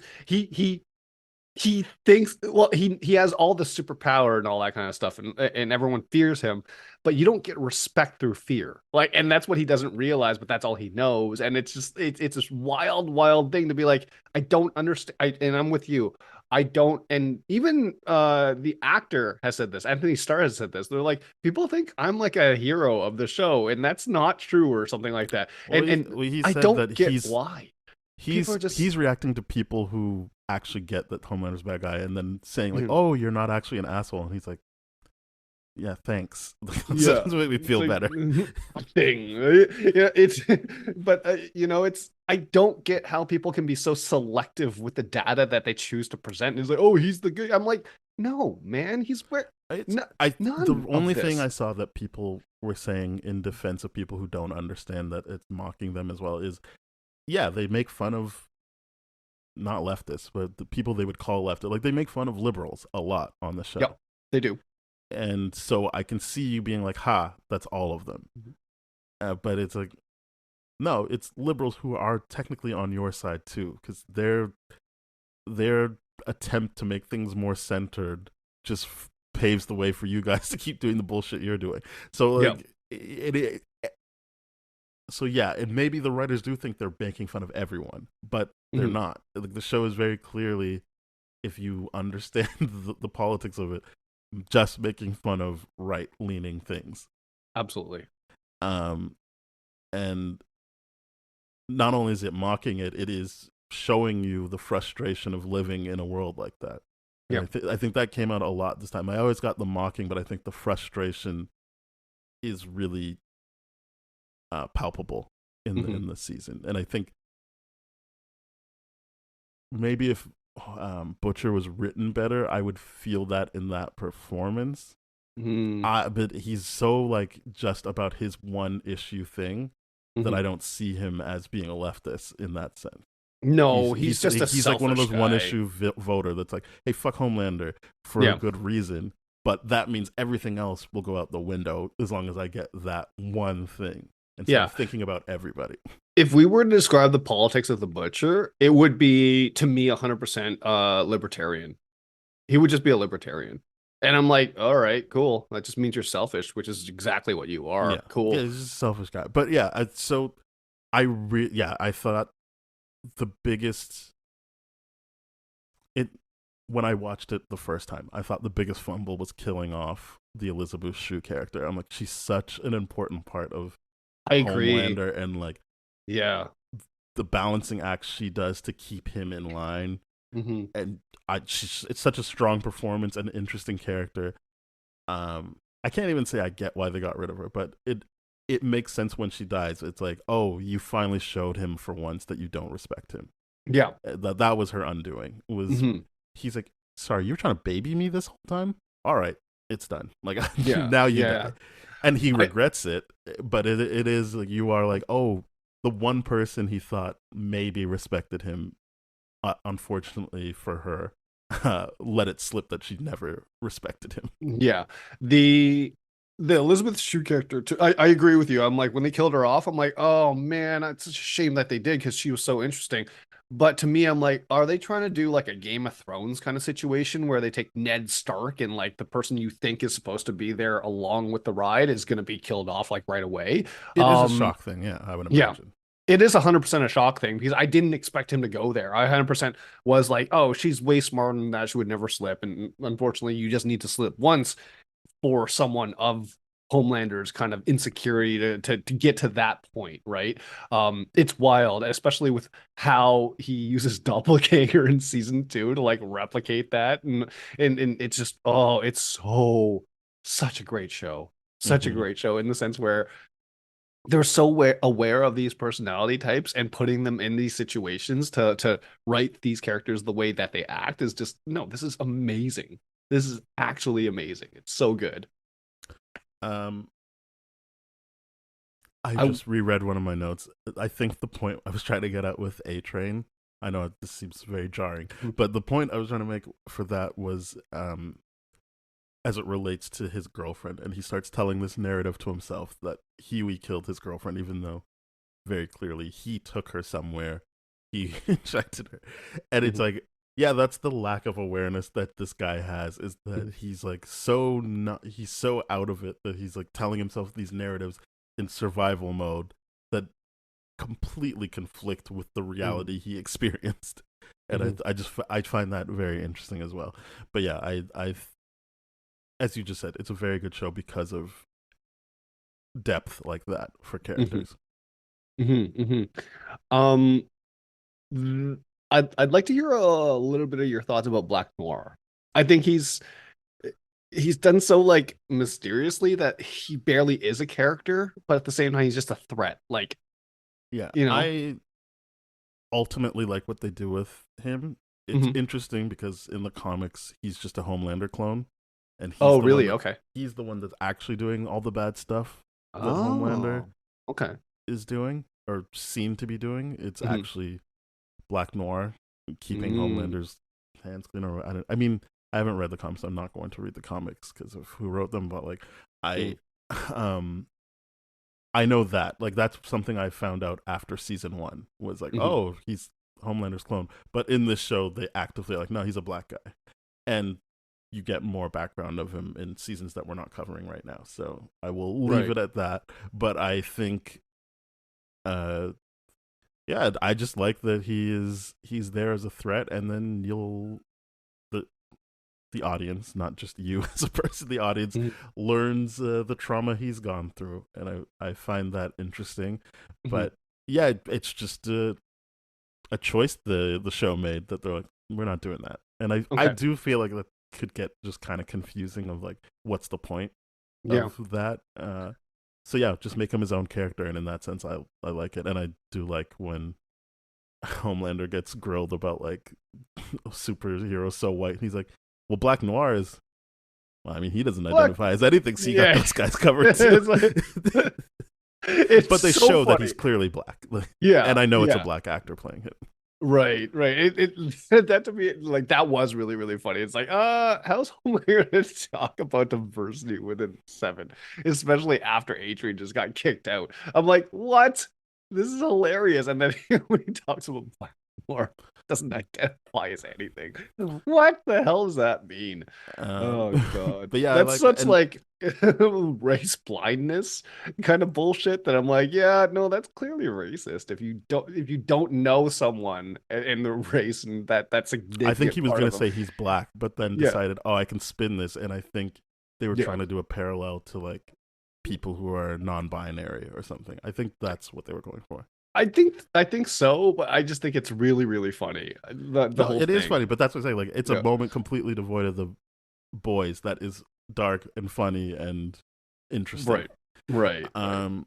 he thinks, well, he has all the superpower and all that kind of stuff, and everyone fears him, but you don't get respect through fear. Like, and that's what he doesn't realize, but that's all he knows. And it's just it's this wild thing to be like, I don't understand. And I'm with you. I don't. And even the actor has said this. Anthony Starr has said this. They're like, people think I'm like a hero of the show, and that's not true, or something like that. Well, And he I said don't that get why. People are just he's reacting to people who actually get that Homelander's a bad guy, and then saying like, Mhm. "Oh, you're not actually an asshole," and he's like, "Yeah, thanks." Yeah, That's what made me it's feel like, better. thing. Yeah, it's, but it's. I don't get how people can be so selective with the data that they choose to present. It's like, oh, he's the good. I'm like, no, man, he's where. No, The none only of thing this. I saw that people were saying in defense of people who don't understand that it's mocking them as well is, yeah, they make fun of not leftists, but the people they would call leftist. Like they make fun of liberals a lot on the show. Yep, they do. And so I can see you being like, "Ha, that's all of them." Mhm. But it's like, no, it's liberals who are technically on your side too, because their attempt to make things more centered just paves the way for you guys to keep doing the bullshit you're doing. So Yeah. like so yeah, and maybe the writers do think they're making fun of everyone, but they're Mhm. not. Like the show is very clearly, if you understand the politics of it, just making fun of right leaning things. Absolutely. Um, and not only is it mocking it, it is showing you the frustration of living in a world like that. And Yeah. I think that came out a lot this time. I always got the mocking, but I think the frustration is really palpable Mhm. in the season. And I think maybe if Butcher was written better, I would feel that in that performance. Mhm. But he's so like just about his one issue thing that I Mhm. don't see him as being a leftist in that sense. No, he's just a He's like one of selfish those one guy. issue voter that's like, hey, fuck Homelander for a Yeah. good reason, but that means everything else will go out the window as long as I get that one thing instead Yeah. of thinking about everybody. If we were to describe the politics of the Butcher, it would be, to me, 100% libertarian. He would just be a libertarian. And I'm like, all right, cool. That just means you're selfish, which is exactly what you are. Yeah, Cool. he's just a selfish guy. But yeah, so I thought the biggest it when I watched it the first time, I thought the biggest fumble was killing off the Elizabeth Shue character. I'm like, she's such an important part of I agree. Homelander, and like Yeah. the balancing act she does to keep him in line. Hmm. And it's such a strong performance and interesting character. I can't even say I get why they got rid of her, but it makes sense when she dies. It's like, oh, you finally showed him for once that you don't respect him. Yeah. That was her undoing. Hmm. He's like, sorry, you were trying to baby me this whole time? All right, it's done. Like Yeah. now you Yeah. die. And he I, regrets it, but it is like you are like, oh, the one person he thought maybe respected him, unfortunately for her, let it slip that she never respected him. yeah. The Elizabeth Shue character too, I agree with you. I'm like, when they killed her off, I'm like, oh man, it's such a shame that they did because she was so interesting. But to me, I'm like, are they trying to do like a Game of Thrones kind of situation where they take Ned Stark and like the person you think is supposed to be there along with the ride is going to be killed off like right away? It is a shock thing, yeah, I would Yeah. imagine. It is 100% a shock thing because I didn't expect him to go there. I 100% was like, oh, she's way smarter than that. She would never slip. And unfortunately, you just need to slip once for someone of Homelander's kind of insecurity to get to that point, right? It's wild, especially with how he uses doppelganger in season 2 to like replicate that, and it's just it's such a great show, such a Hmm. great show in the sense where they're so aware of these personality types and putting them in these situations to write these characters the way that they act is just no, this is amazing. This is actually amazing. It's so good. Um, I I just reread one of my notes. I think the point I was trying to get at with A Train, I know this seems very jarring, but the point I was trying to make for that was as it relates to his girlfriend. And he starts telling this narrative to himself that Huey killed his girlfriend, even though very clearly he took her somewhere, he injected her. And it's Mhm. like, yeah, that's the lack of awareness that this guy has, is that he's like so not, he's so out of it that he's like telling himself these narratives in survival mode that completely conflict with the Mhm. reality he experienced. And Mhm. I find that very interesting as well. But yeah, I as you just said, it's a very good show because of depth like that for Mhm. characters. Mhm. Mhm. Um, I'd like to hear a little bit of your thoughts about Black Noir. I think he's done so like mysteriously that he barely is a character, but at the same time he's just a threat. Like, Yeah, you know. I ultimately like what they do with him. It's Mhm. interesting because in the comics he's just a Homelander clone, and Oh, really? Okay. he's the one that's actually doing all the bad stuff that Homelander Oh, okay. is doing or seem to be doing. It's Mhm. actually Black Noir keeping Mm. Homelander's hands clean. Or I mean, I haven't read the comics. I'm not going to read the comics because of who wrote them. But like, I Mm. um I know that like that's something I found out after season 1 was like, Mhm. oh, he's Homelander's clone. But in this show, they actively like, no, he's a black guy, and you get more background of him in seasons that we're not covering right now. So I will leave Right. it at that. But I think uh yeah, I just like that he's there as a threat, and then the the audience, not just you as a person, the audience Mhm. learns the trauma he's gone through, and I find that interesting. Mhm. But yeah, it's just a choice the show made that they're like, we're not doing that, and I Okay. do feel like that could get just kind of confusing of like, what's the point Yeah. of that? So yeah, just make him his own character, and in that sense, I like it, and I do like when Homelander gets grilled about like superheroes so white. He's like, well, Black Noir is. Well, I mean, he doesn't Look. identify as anything, so you got Yeah. those guys covered too. It's like it's But they so show that he's funny. clearly black, and Yeah. I know it's a Yeah. black actor playing him. Right, right. That to me like that was really, really funny. It's like, how's Homelander gonna talk about diversity within seven, especially after Adrian just got kicked out? I'm like, what? This is hilarious. And then when he talks about Black Noir, doesn't identify as anything. What the hell does that mean? Oh God. But yeah, I That's like that, such and like race blindness kind of bullshit that I'm like, yeah, no, that's clearly racist. If you don't know someone in the race and that's I think he significant was part gonna of them. say he's black, but then Yeah. decided, oh, I can spin this, and I think they were Yeah. trying to do a parallel to like people who are non-binary or something. I think that's what they were going for. I think so, but I just think it's really, really funny. The No, whole it is thing. funny, but that's what I'm saying. Like, it's a Yeah. moment completely devoid of the boys that is dark and funny and interesting. Right. Right. Right. Um,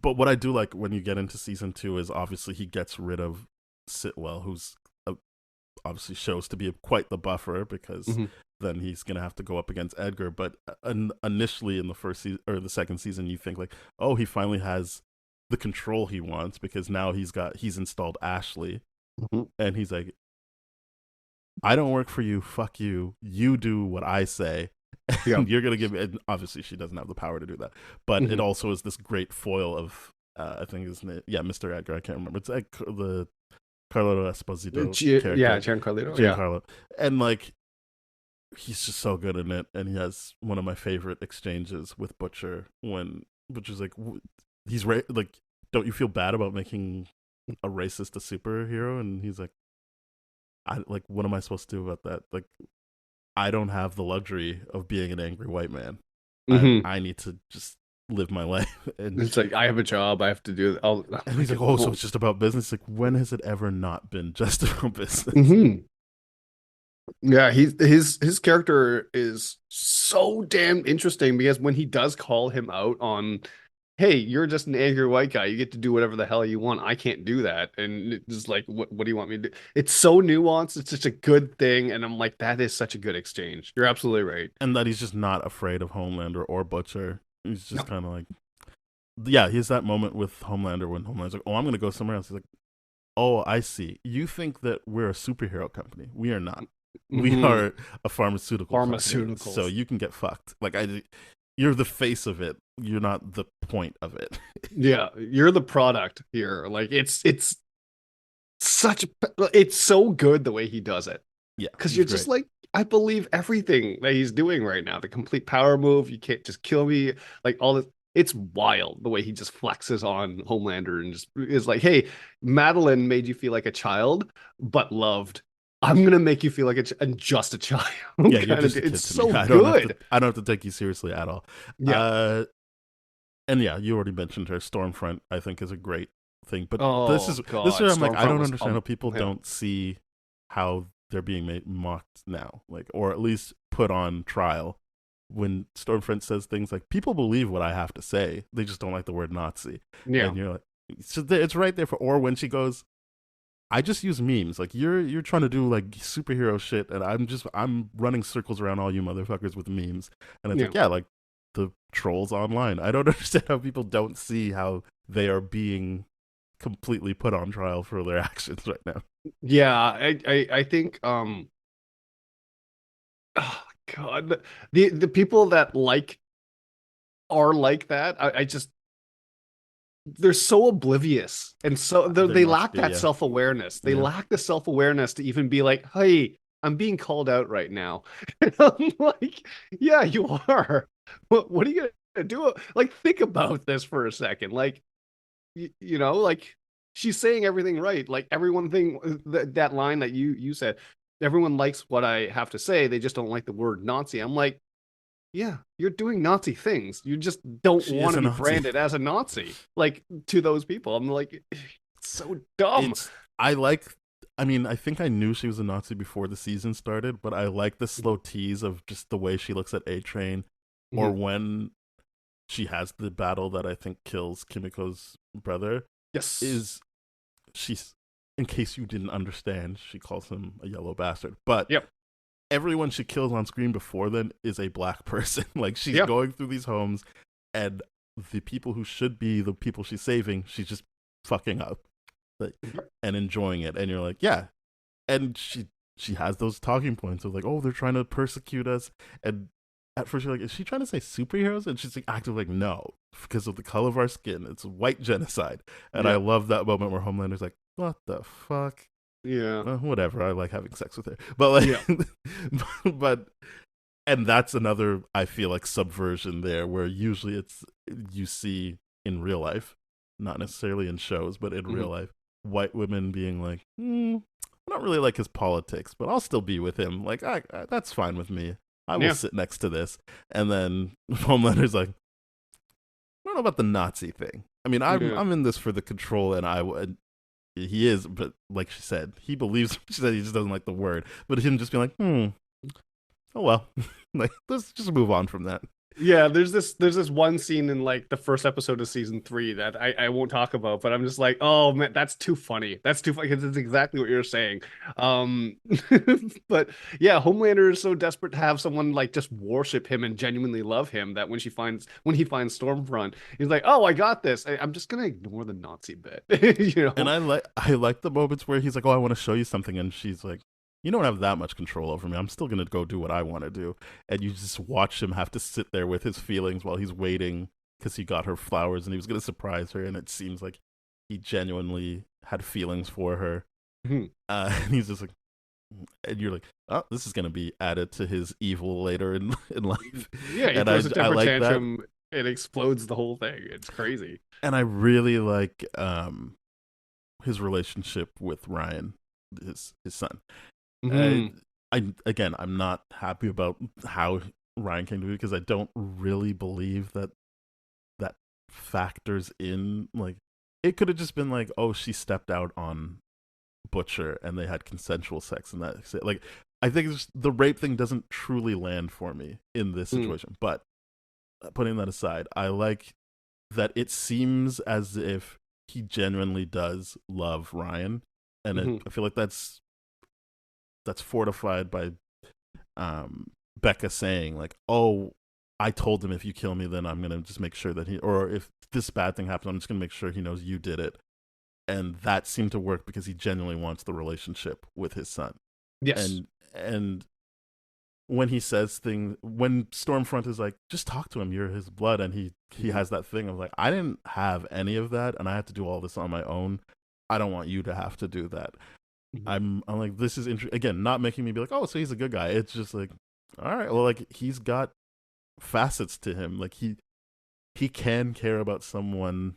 but what I do like when you get into season 2 is obviously he gets rid of Sitwell, who's obviously shows to be quite the buffer because Mhm. then he's gonna have to go up against Edgar. But initially in the first season or the second season, you think like, oh, he finally has the control he wants because now he's installed Ashley, Mhm. and he's like, I don't work for you. Fuck you. You do what I say. Yeah. And you're gonna give me. And obviously, she doesn't have the power to do that, but it Mhm. also is this great foil of I think his name, yeah, Mr. Edgar. I can't remember. It's like the Carlo Esposito Yeah, character, Giancarlo. Yeah. Giancarlo, and like he's just so good in it. And he has one of my favorite exchanges with Butcher when Butcher's like, he's like don't you feel bad about making a racist a superhero? And he's like, I like, what am I supposed to do about that? Like, I don't have the luxury of being an angry white man. Hmm. I need to just live my life. And It's like I have a job, I have to do. and he's like, oh, so it's just about business. Like, when has it ever not been just about business? Hmm. Yeah, his character is so damn interesting because when he does call him out on, hey, you're just an angry white guy. You get to do whatever the hell you want. I can't do that. And it's just like, what do you want me to do? It's so nuanced. It's such a good thing. And I'm like, that is such a good exchange. You're absolutely right. And that he's just not afraid of Homelander or Butcher. He's No. just kind of like, yeah, he's that moment with Homelander when Homelander's like, oh, I'm going to go somewhere else. He's like, oh, I see. You think that we're a superhero company. We are not. We Mhm. are a pharmaceutical company. Pharmaceuticals. So you can get fucked. Like, you're the face of it. You're not the point of it. Yeah, you're the product here. Like it's such it's so good the way he does it. Yeah, Because he's you're great. just like, I believe everything that he's doing right now. The complete power move, you can't just kill me, like all this. It's wild the way he just flexes on Homelander and just is like, hey, Madeline made you feel like a child, but loved. I'm gonna make you feel like just a child. Yeah, you're kind of. just a kid It's to me. so I don't have to. good. I don't have to take you seriously at all. Yeah. Uh, and yeah, you already mentioned her. Stormfront, I think, is a great thing. But this Oh is God, where I'm like, I Stormfront don't was understand how people yeah. don't see how they're being mocked now, like, or at least put on trial. When Stormfront says things like, "People believe what I have to say; they just don't like the word Nazi," Yeah. and you're like, so it's right there for. Or when she goes, I just use memes. Like, you're trying to do like superhero shit, and I'm running circles around all you motherfuckers with memes. And it's Yeah. like, yeah, like the trolls online. I don't understand how people don't see how they are being completely put on trial for their actions right now. Yeah, I think oh God, the people that are like that, I just they're so oblivious and so There they must lack be, that yeah, self-awareness. They yeah. lack the self-awareness to even be like, hey, I'm being called out right now. And I'm like, yeah, you are. What are you gonna do? Like, think about this for a second. Like, like she's saying everything right. Like everyone thing that line that you said, everyone likes what I have to say. They just don't like the word Nazi. I'm like, yeah, you're doing Nazi things. You just don't She want is to a be Nazi. branded as a Nazi. Like to those people, I'm like, it's so dumb. It's I like. I mean, I think I knew she was a Nazi before the season started, but I like the slow tease of just the way she looks at A Train, or Mhm. when she has the battle that I think kills Kimiko's brother. Yes. Is she's in case you didn't understand, she calls him a yellow bastard. But Yep. everyone she kills on screen before then is a black person. Like, she's Yep. going through these homes, and the people who should be the people she's saving, she's just fucking up, like, and enjoying it. And you're like, yeah. And she has those talking points of like, oh, they're trying to persecute us. And at first you're like, is she trying to say superheroes? And she's like actively like, no, because of the color of our skin. It's white genocide. And I Yeah. love that moment where Homelander's like, what the fuck? Yeah. Whatever. I like having sex with her. But like, Yeah. but and that's another, I feel like, subversion there, where usually it's you see in real life, not necessarily in shows, but in real Mhm. life, white women being like, I don't really like his politics, but I'll still be with him. Like, that's fine with me. I will Yeah. sit next to this. And then Homelander's like, I don't know about the Nazi thing. I mean, Yeah. I'm in this for the control, and he is, but like she said, he believes. She said he just doesn't like the word, but him just being like, oh well, like, let's just move on from that. Yeah, there's this one scene in like the first episode of season 3 that I won't talk about, but I'm just like, oh man, that's too funny. That's too funny because it's exactly what you're saying. Um, but yeah, Homelander is so desperate to have someone like just worship him and genuinely love him that when he finds Stormfront, he's like, oh, I got this. I'm just gonna ignore the Nazi bit, you And know? I like the moments where he's like, oh, I want to show you something, and she's like, you don't have that much control over me. I'm still gonna go do what I want to do. And you just watch him have to sit there with his feelings while he's waiting because he got her flowers and he was gonna surprise her, and it seems like he genuinely had feelings for her. Mhm. And he's just like, and you're like, oh, this is gonna be added to his evil later in life. Yeah, he And throws a I temper like that. tantrum it explodes the whole thing. It's crazy. And I really like his relationship with Ryan, his son. I, Hmm. I'm not happy about how Ryan came to be because I don't really believe that that factors in. Like, it could have just been like, oh, she stepped out on Butcher and they had consensual sex, and that's it. Like, I think it's just, the rape thing doesn't truly land for me in this situation. But putting that aside, I like that it seems as if he genuinely does love Ryan, and Hmm. I feel like that's fortified by Becca saying like, "Oh, I told him if you kill me, then I'm gonna just make sure that he, or if this bad thing happens, I'm just gonna make sure he knows you did it." And that seemed to work because he genuinely wants the relationship with his son. Yes. And when he says things, when Stormfront is like, "Just talk to him, you're his blood," and he Hmm. has that thing of like, "I didn't have any of that, and I had to do all this on my own. I don't want you to have to do that." Hmm. I'm like, this is again, not making me be like, "Oh, so he's a good guy." It's just like, all right, well, like he's got facets to him. Like he can care about someone.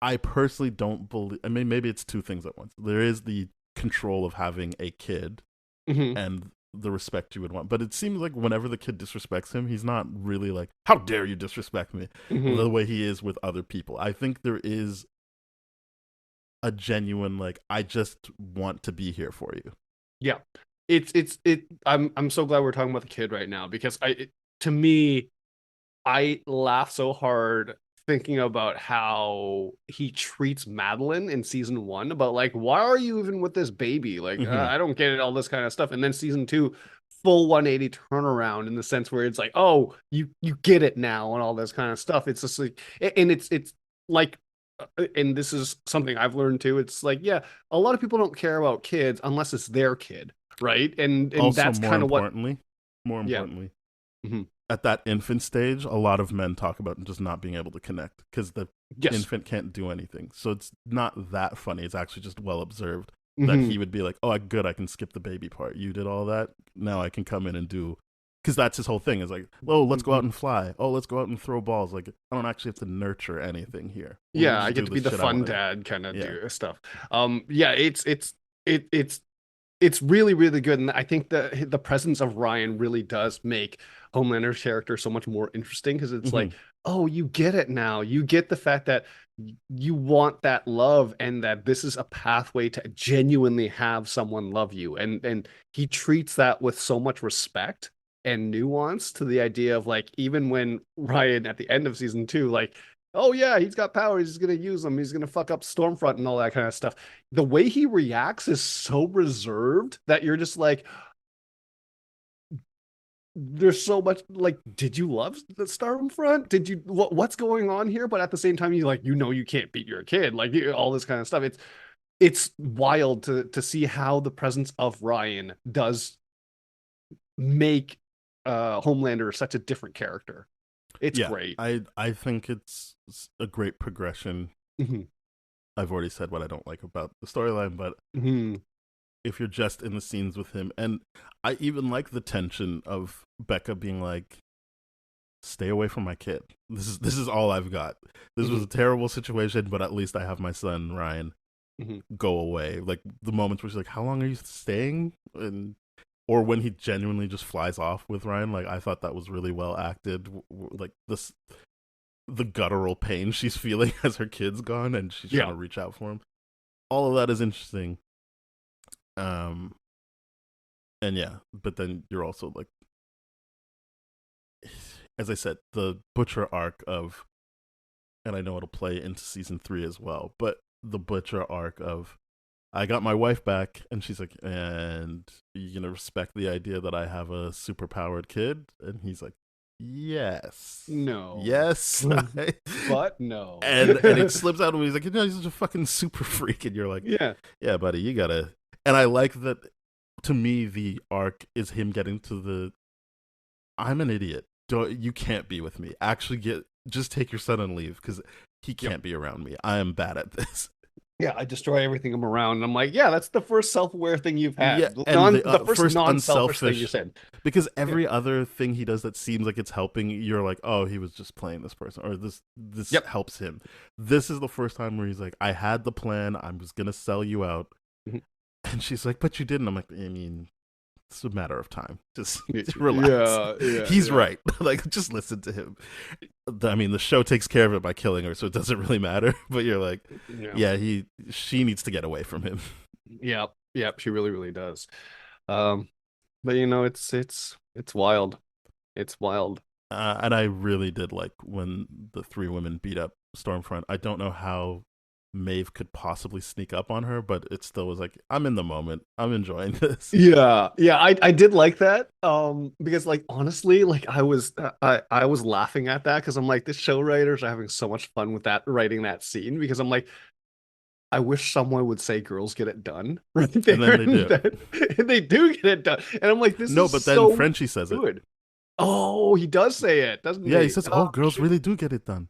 I personally don't believe. I mean, maybe it's two things at once. There is the control of having a kid Hmm. and the respect you would want, but it seems like whenever the kid disrespects him, he's not really like, "How dare you disrespect me?" Hmm. The way he is with other people. I think there is a genuine like, I just want to be here for you. Yeah. I'm so glad we're talking about the kid right now because to me, I laugh so hard thinking about how he treats Madeline in season one about like, why are you even with this baby? Like, Hmm. I don't get it, all this kind of stuff. And then season two, full 180 turnaround in the sense where it's like, oh, you get it now and all this kind of stuff. It's just like, and it's like, and this is something I've learned too. It's like, yeah, a lot of people don't care about kids unless it's their kid, right? And Also, that's kind of what, more yeah. importantly, Mhm. at that infant stage, a lot of men talk about just not being able to connect because the Yes. infant can't do anything. So it's not that funny. It's actually just well observed that Hmm. he would be like, "Oh, good, I can skip the baby part. You did all that. Now I can come in and do." Because that's his whole thing. Is like, "Oh, let's go out and fly. Oh, let's go out and throw balls." Like, I don't actually have to nurture anything here. We'll Yeah, I just get do to the be the shit I fun want to do. dad kind of Yeah. do stuff. Yeah, it, it's really really good, and I think the presence of Ryan really does make Homelander's character so much more interesting because it's Hmm. like, oh, you get it now. You get the fact that you want that love and that this is a pathway to genuinely have someone love you, and he treats that with so much respect and nuance to the idea of like even when Ryan at the end of season two, like, oh yeah, he's got powers, he's gonna use them, he's gonna fuck up Stormfront and all that kind of stuff. The way he reacts is so reserved that you're just like, there's so much like, did you love the Stormfront? Did you what's going on here? But at the same time, you like, you can't beat your kid, like all this kind of stuff. It's wild to see how the presence of Ryan does make Homelander such a different character. It's Yeah. great. I think it's a great progression. Mhm. I've already said what I don't like about the storyline, but Mhm. if you're just in the scenes with him, and I even like the tension of Becca being like, "Stay away from my kid. This is all I've got. This was Mhm. a terrible situation, but at least I have my son Ryan. Mhm. Go away." Like the moments where she's like, "How long are you staying?" And or when he genuinely just flies off with Ryan, like I thought that was really well acted. Like this, the guttural pain she's feeling as her kid's gone, and she's trying Yeah. to reach out for him. All of that is interesting. Um, and yeah, but then you're also like, as I said, the Butcher arc of, and I know it'll play into season 3 as well, but the Butcher arc of, I got my wife back, and she's like, "And you gonna respect the idea that I have a superpowered kid?" And he's like, "Yes, No. yes." But no. And it slips out of him. He's like, "He's just a fucking super freak," and you're like, Yeah. "Yeah, buddy, you gotta." And I like that. To me, the arc is him getting to the, "I'm an idiot. You can't be with me. Actually, just take your son and leave because he Yep. can't be around me. I am bad at this." Yeah, I destroy everything I'm around. And I'm like, yeah, that's the first self-aware thing you've Yeah, had. and the The first first non-selfish thing you unselfish, said. because Yeah. every other thing he does that seems like it's helping, you're like, oh, he was just playing this person, or this Yep. helps him. This is the first time where he's like, I had the plan, I was gonna sell you out, Mhm. and she's like, but you didn't. I'm like, I mean, it's a matter of time. Just relax. Yeah, yeah, He's yeah. right. Like, just listen to him. I mean, the show takes care of it by killing her, so it doesn't really matter. But you're like, Yeah. yeah, she needs to get away from him. Yep. Yep. She really, really does. Um, but it's wild. It's wild. And I really did like when the three women beat up Stormfront. I don't know how Maeve could possibly sneak up on her, but it still was like, I'm in the moment. I'm enjoying this. Yeah, yeah, I did like that. Because like honestly, like I was laughing at that because I'm like, the show writers are having so much fun with that writing that scene because I'm like, I wish someone would say girls get it done right And there then they and do. then and they do get it done. And I'm like, this No, is but then so Frenchie says it. good. Oh, he does say it, doesn't Yeah, he he? says, oh, Oh, girls really do get it done.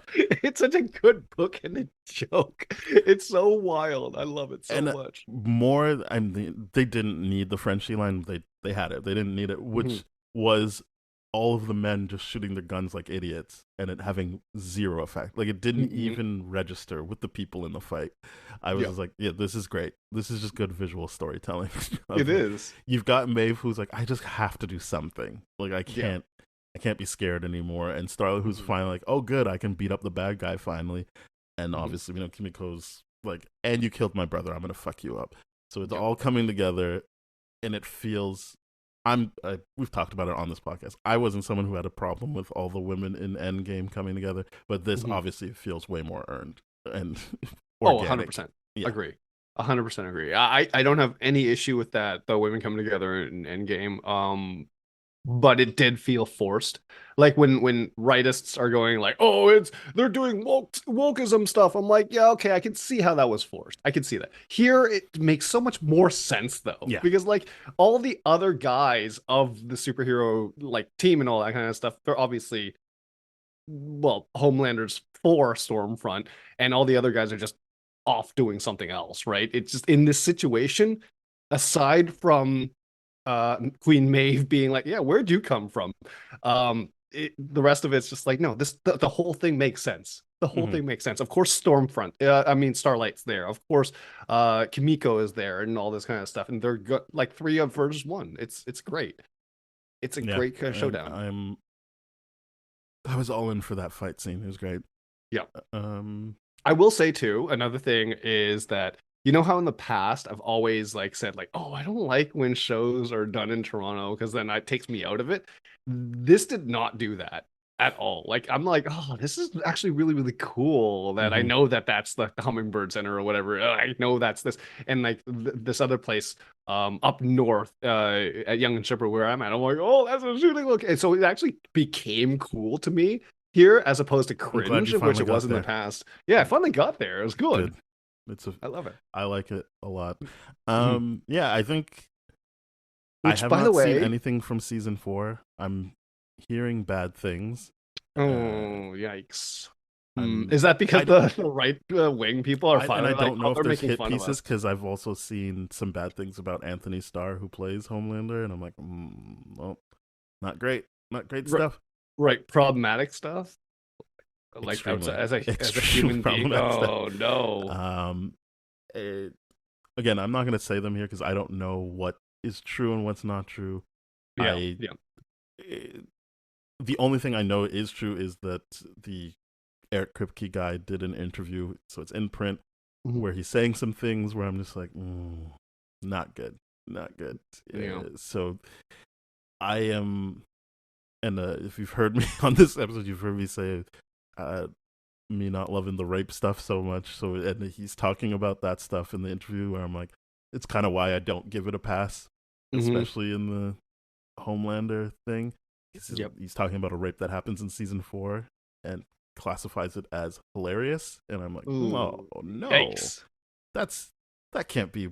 it's such a good book and a joke. It's so wild. I love it so And much. more, I mean, they didn't need the Frenchie line. They had it. They didn't need it, Mhm. which was all of the men just shooting their guns like idiots and it having zero effect. Like it didn't Mhm. even register with the people in the fight. I was Yeah, just like, yeah, this is great. This is just good visual storytelling. it Of like, is. you've got Maeve who's like, I just have to do something. Like Yeah. I can't be scared anymore. And Starlight who's Mhm. finally like, oh good, I can beat up the bad guy finally. And Mhm. obviously, Kimiko's like, and you killed my brother. I'm gonna fuck you up. So it's Yeah. all coming together, and it feels. We've talked about it on this podcast. I wasn't someone who had a problem with all the women in Endgame coming together, but this Mhm. obviously feels way more earned and Oh, organic. 100%. Yeah. Agree. 100% agree. I don't have any issue with that, the women coming together in Endgame. But it did feel forced. Like when rightists are going like, "Oh, it's they're doing wokeism stuff." I'm like, "Yeah, okay, I can see how that was forced. I can see that." Here it makes so much more sense though, Yeah. because like all the other guys of the superhero like team and all that kind of stuff, they're obviously well, Homelander's for Stormfront, and all the other guys are just off doing something else, right? It's just in this situation, aside from Queen Maeve being like, "Yeah, where'd you come from?" The rest of it's just like, no, the whole thing makes sense. The whole Hmm. thing makes sense. Of course, Stormfront. I mean, Starlight's there. Of course, Kimiko is there, and all this kind of stuff. And they're like three of versus one. It's great. It's a Yeah. great And showdown. I was all in for that fight scene. It was great. Yeah. Um. I will say too, another thing is that you know how in the past I've always like said like, oh, I don't like when shows are done in Toronto because then it takes me out of it. This did not do that at all. Like I'm like, oh, this is actually really really cool that I Mhm. know that that's the Hummingbird Center or whatever. I know that's this and like this other place up north at Young and Shepherd where I'm at. I'm like, oh, that's a shooting look. And so it actually became cool to me here as opposed to I'm glad you cringe, which finally it was got in the there. past. Yeah, I finally got there. It was good. Good. It's a. I love it. I like it a lot. Mhm. Yeah, I think I Which, have by the not seen way, anything from season 4. I'm hearing bad things. Uh, oh yikes! I'm Is that because I the right wing people are and I finally like, don't oh, know if they're there's making hit fun of pieces us? because I've also seen some bad things about Anthony Starr who plays Homelander, and I'm like, well, not great, not great Right, stuff. right, problematic stuff, like outside Extremely, as a extremely human being. problematic stuff. Oh no! Um, it, Again, I'm not gonna say them here because I don't know what is true and what's not true. Yeah, I yeah. eh, the only thing I know is true is that the Eric Kripke guy did an interview, so it's in print, Mhm. where he's saying some things where I'm just like, not good, not good. Yeah. So I am, and if you've heard me on this episode, you've heard me say, uh, me not loving the rape stuff so much. So, and he's talking about that stuff in the interview where I'm like, it's kind of why I don't give it a pass, Hmm. especially in the Homelander thing. Yep. He's talking about a rape that happens in season 4 and classifies it as hilarious, and I'm like, oh Ooh. no, Yikes. that's that can't be.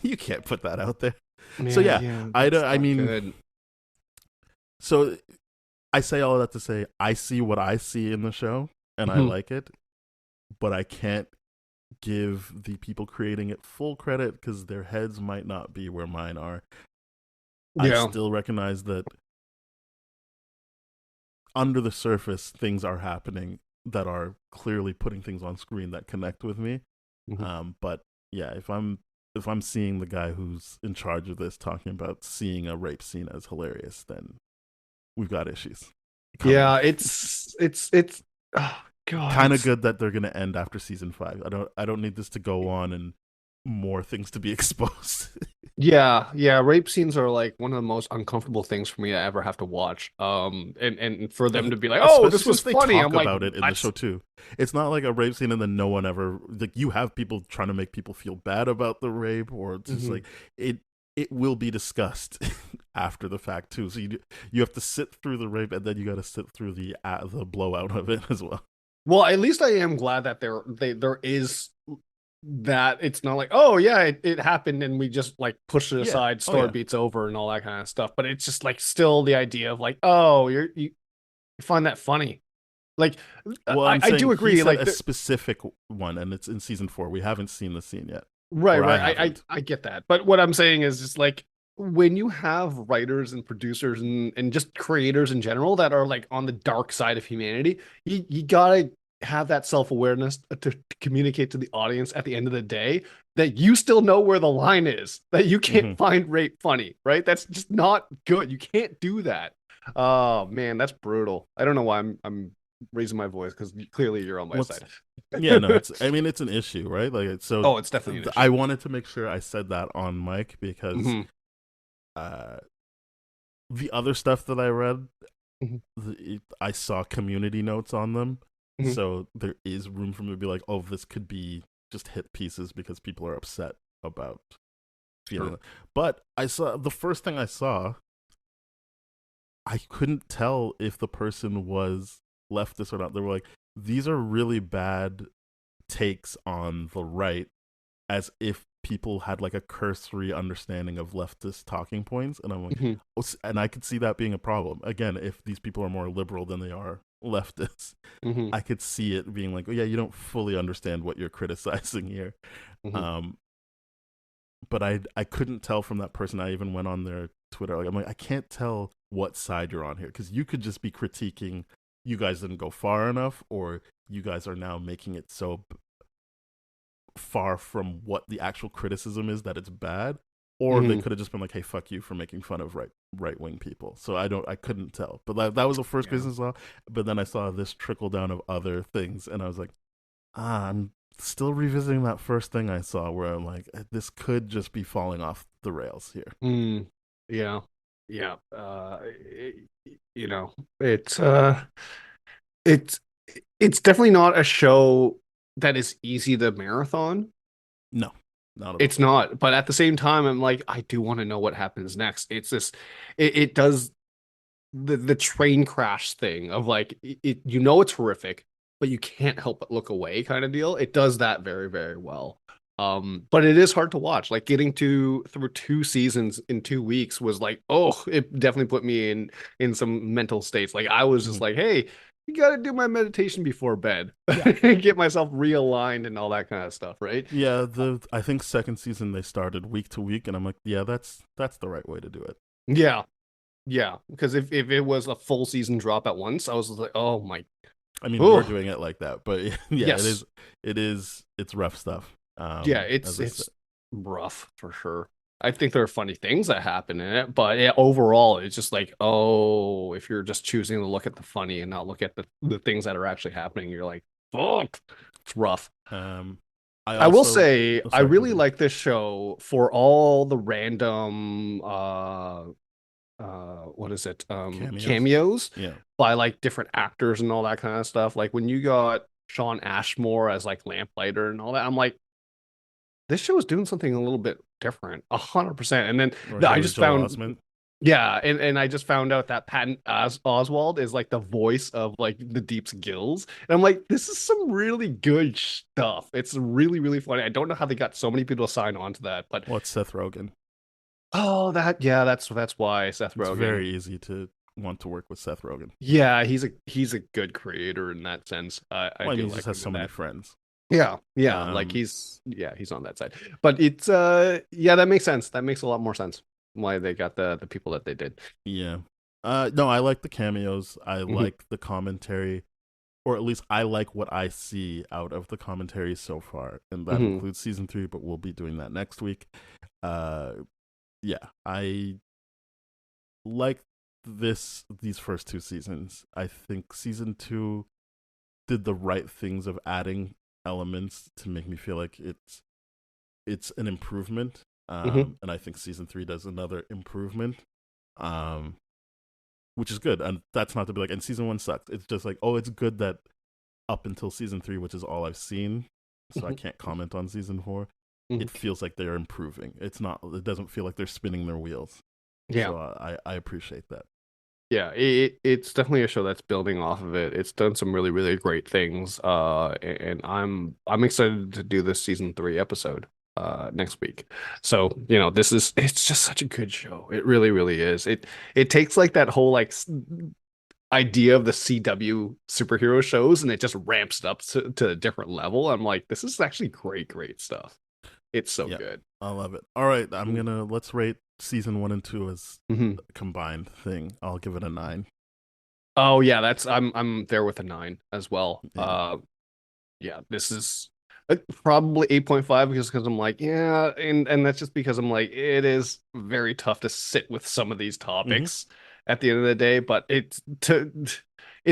You can't put that out there. So Yeah, yeah, yeah. I That's don't. I not mean, good. so I say all that to say I see what I see in the show, and I Mhm. like it. but I can't give the people creating it full credit because their heads might not be where mine are. I Yeah. still recognize that under the surface, things are happening that are clearly putting things on screen that connect with me. Mhm. But yeah, if I'm seeing the guy who's in charge of this talking about seeing a rape scene as hilarious, then we've got issues coming. Yeah, it's oh God, Kind of it's good that they're gonna end after season 5. I don't need this to go on and more things to be exposed. yeah, rape scenes are like one of the most uncomfortable things for me to ever have to watch. And for them to be like, "Oh, Especially this was since they funny." talk I'm like, about it in the "What?" show too. It's not like a rape scene and then no one ever like you have people trying to make people feel bad about the rape or it's just Mhm. like it will be discussed after the fact too. So you have to sit through the rape and then you got to sit through the blowout of it as well. Well, at least I am glad that there is that it's not like, oh yeah, it happened and we just like push it Yeah. aside, Oh story yeah. beats over and all that kind of stuff. But it's just like still the idea of like, oh, you find that funny. Like Well, I'm I do saying he agree, said like a specific one and it's in season 4. We haven't seen the scene yet. right, Or I right. haven't. I get that. But what I'm saying is just like when you have writers and producers and just creators in general that are like on the dark side of humanity, you gotta have that self-awareness to communicate to the audience at the end of the day that you still know where the line is, that you can't Hmm. find rape funny, right? That's just not good. You can't do that. Oh man, that's brutal. I don't know why I'm raising my voice because clearly you're on my What's side. Yeah, no, it's I mean it's an issue, right? Like so Oh, it's definitely an I issue. wanted to make sure I said that on mic because Hmm. uh the other stuff that I read, Hmm. I saw community notes on them. Hmm. So there is room for me to be like, oh, this could be just hit pieces because people are upset about feeling Sure. it. But I saw the first thing I saw, I couldn't tell if the person was leftist or not. They were like, these are really bad takes on the right as if people had like a cursory understanding of leftist talking points and I'm like Hmm. oh, and I could see that being a problem again if these people are more liberal than they are leftists. Hmm. I could see it being like oh yeah you don't fully understand what you're criticizing here. Hmm. um but I couldn't tell from that person. I even went on their Twitter like I'm like I can't tell what side you're on here because you could just be critiquing you guys didn't go far enough or you guys are now making it so far from what the actual criticism is that it's bad, or they Hmm. could have just been like, "Hey, fuck you for making fun of right wing people." So I couldn't tell, but that was the first Yeah. business law. But then I saw this trickle down of other things, and I was like, I'm still revisiting that first thing I saw where I'm like, this could just be falling off the rails here. Mm. Yeah. Yeah. You know, it's it's definitely not a show that is easy to marathon. No, not at all. It's not, but at the same time, I'm like, I do want to know what happens next. It's this, it does the train crash thing of like you know it's horrific, but you can't help but look away kind of deal. It does that very, very well. But it is hard to watch. Like getting to through 2 seasons in 2 weeks was like, oh, it definitely put me in some mental states. Like I was just Mhm. like, hey, you gotta do my meditation before bed. Yeah, Get myself realigned and all that kind of stuff, right? yeah. The I think second season they started week to week, and I'm like, yeah, that's the right way to do it. Yeah, yeah. Because if it was a full season drop at once, I was like, oh my, I mean, we're oh doing it like that, but yeah, yes. it's rough stuff. Yeah, As I said, it's rough for sure. I think there are funny things that happen in it, but yeah, overall, it's just like, oh, if you're just choosing to look at the funny and not look at the things that are actually happening, you're like, fuck, it's rough. um, I I will also, say, oh, I sorry, really continue. like this show for all the random what is it Cameos, cameos yeah, by like different actors and all that kind of stuff. Like when you got Sean Ashmore as like lamplighter and all that, I'm like, this show is doing something a little bit different, 100%. And then or I Haley just Joel found, Osment. yeah, and I just found out that Patton Oswald is like the voice of like the Deep's Gills, and I'm like, this is some really good stuff. It's really, really funny. I don't know how they got so many people to sign on to that, but Well, it's Seth Rogen. oh, that yeah, that's why Seth It's Rogen. very easy to want to work with Seth Rogen. Yeah, he's a good creator in that sense. I Well, do he like just him has so in many that. friends. Yeah, like Um, he's on that side. But it's yeah, that makes sense. That makes a lot more sense why they got the people that they did. yeah. No, I like the cameos. I Hmm. like the commentary, or at least I like what I see out of the commentary so far, and that Hmm. includes season 3. But we'll be doing that next week. Uh, yeah, I like these first 2 seasons. I think season 2 did the right things of adding elements to make me feel like it's an improvement. Hmm. And I think season 3 does another improvement. Um, which is good. And that's not to be like, and season 1 sucked. It's just like, oh, it's good that up until season 3, which is all I've seen, so I Hmm. can't comment on season 4. Hmm. It feels like they're improving. It doesn't feel like they're spinning their wheels. Yeah. So I appreciate that. Yeah, it's definitely a show that's building off of it. It's done some really, really great things. And I'm excited to do this season 3 episode next week. So, it's just such a good show. It really, really is. It takes like that whole like idea of the CW superhero shows and it just ramps it up to a different level. I'm like, this is actually great, great stuff. It's so Yeah, good. I love it. All right, let's rate season 1 and 2 as Mhm. a combined thing. I'll give it a 9. Oh yeah, I'm there with a 9 as well. Yeah. Yeah, this is probably 8.5 because I'm like, yeah, and that's just because I'm like, it is very tough to sit with some of these Mm-hmm. topics at the end of the day, but it's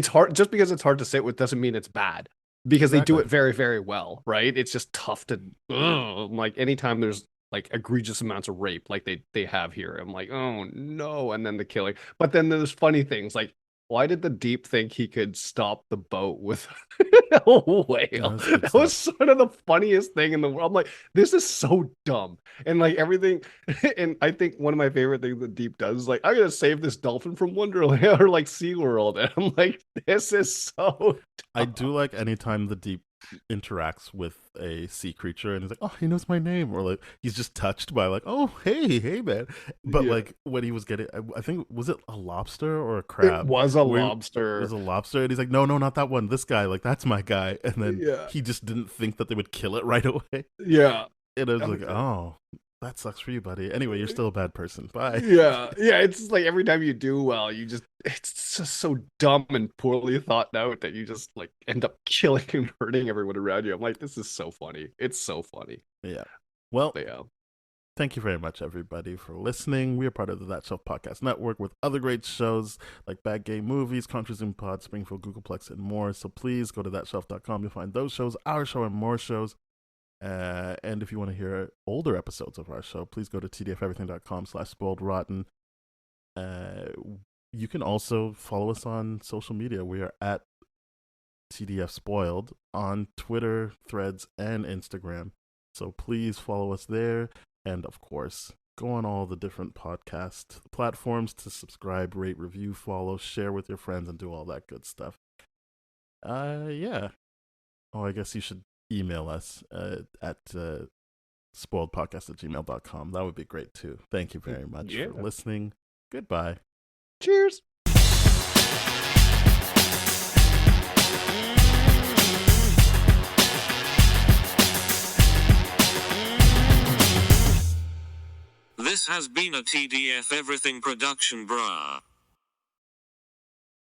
hard just because it's hard to sit with doesn't mean it's bad because they do Exactly. it very, very well, right? It's just tough to like anytime there's like egregious amounts of rape like they have here. I'm like, oh no, and then the killing. But then there's funny things like why did the Deep think he could stop the boat with a That whale? was good That was stuff. sort of the funniest thing in the world. I'm like, this is so dumb. And like everything, and I think one of my favorite things that Deep does is like, I'm gonna save this dolphin from Wonderland or like SeaWorld. And I'm like, this is so I dumb. do like anytime the Deep interacts with a sea creature and he's like, oh, he knows my name, or like he's just touched by like, oh, hey man. But Yeah. like when he was getting, I think, was it a lobster or a It crab? was a Where it lobster. was a lobster, and he's like, no, not that one, this guy, like that's my guy. And then Yeah. he just didn't think that they would kill it right away. Yeah. And I was I'm like, like, oh, that sucks for you, buddy. Anyway, you're still a bad person. Bye. yeah, it's just like every time you do well, it's just so dumb and poorly thought out that you just like end up killing and hurting everyone around you. I'm like, this is so funny. It's so funny. Yeah. Well, But yeah. thank you very much, everybody, for listening. We are part of the That Shelf Podcast Network with other great shows like Bad Gay Movies, Contra Zoom Pod, Springfield, Googleplex, and more. So please go to thatshelf.com. You'll find those shows, our show, and more shows. And if you want to hear older episodes of our show, please go to tdfeverything.com/spoiledrotten. You can also follow us on social media. We are at TDF Spoiled on Twitter, Threads, and Instagram. So please follow us there. And of course, go on all the different podcast platforms to subscribe, rate, review, follow, share with your friends, and do all that good stuff. Yeah. Oh, I guess you should email us at spoiledpodcast@gmail.com. That would be great too. Thank you very much Yeah. for listening. Goodbye. Cheers. This has been a TDF Everything production, brah.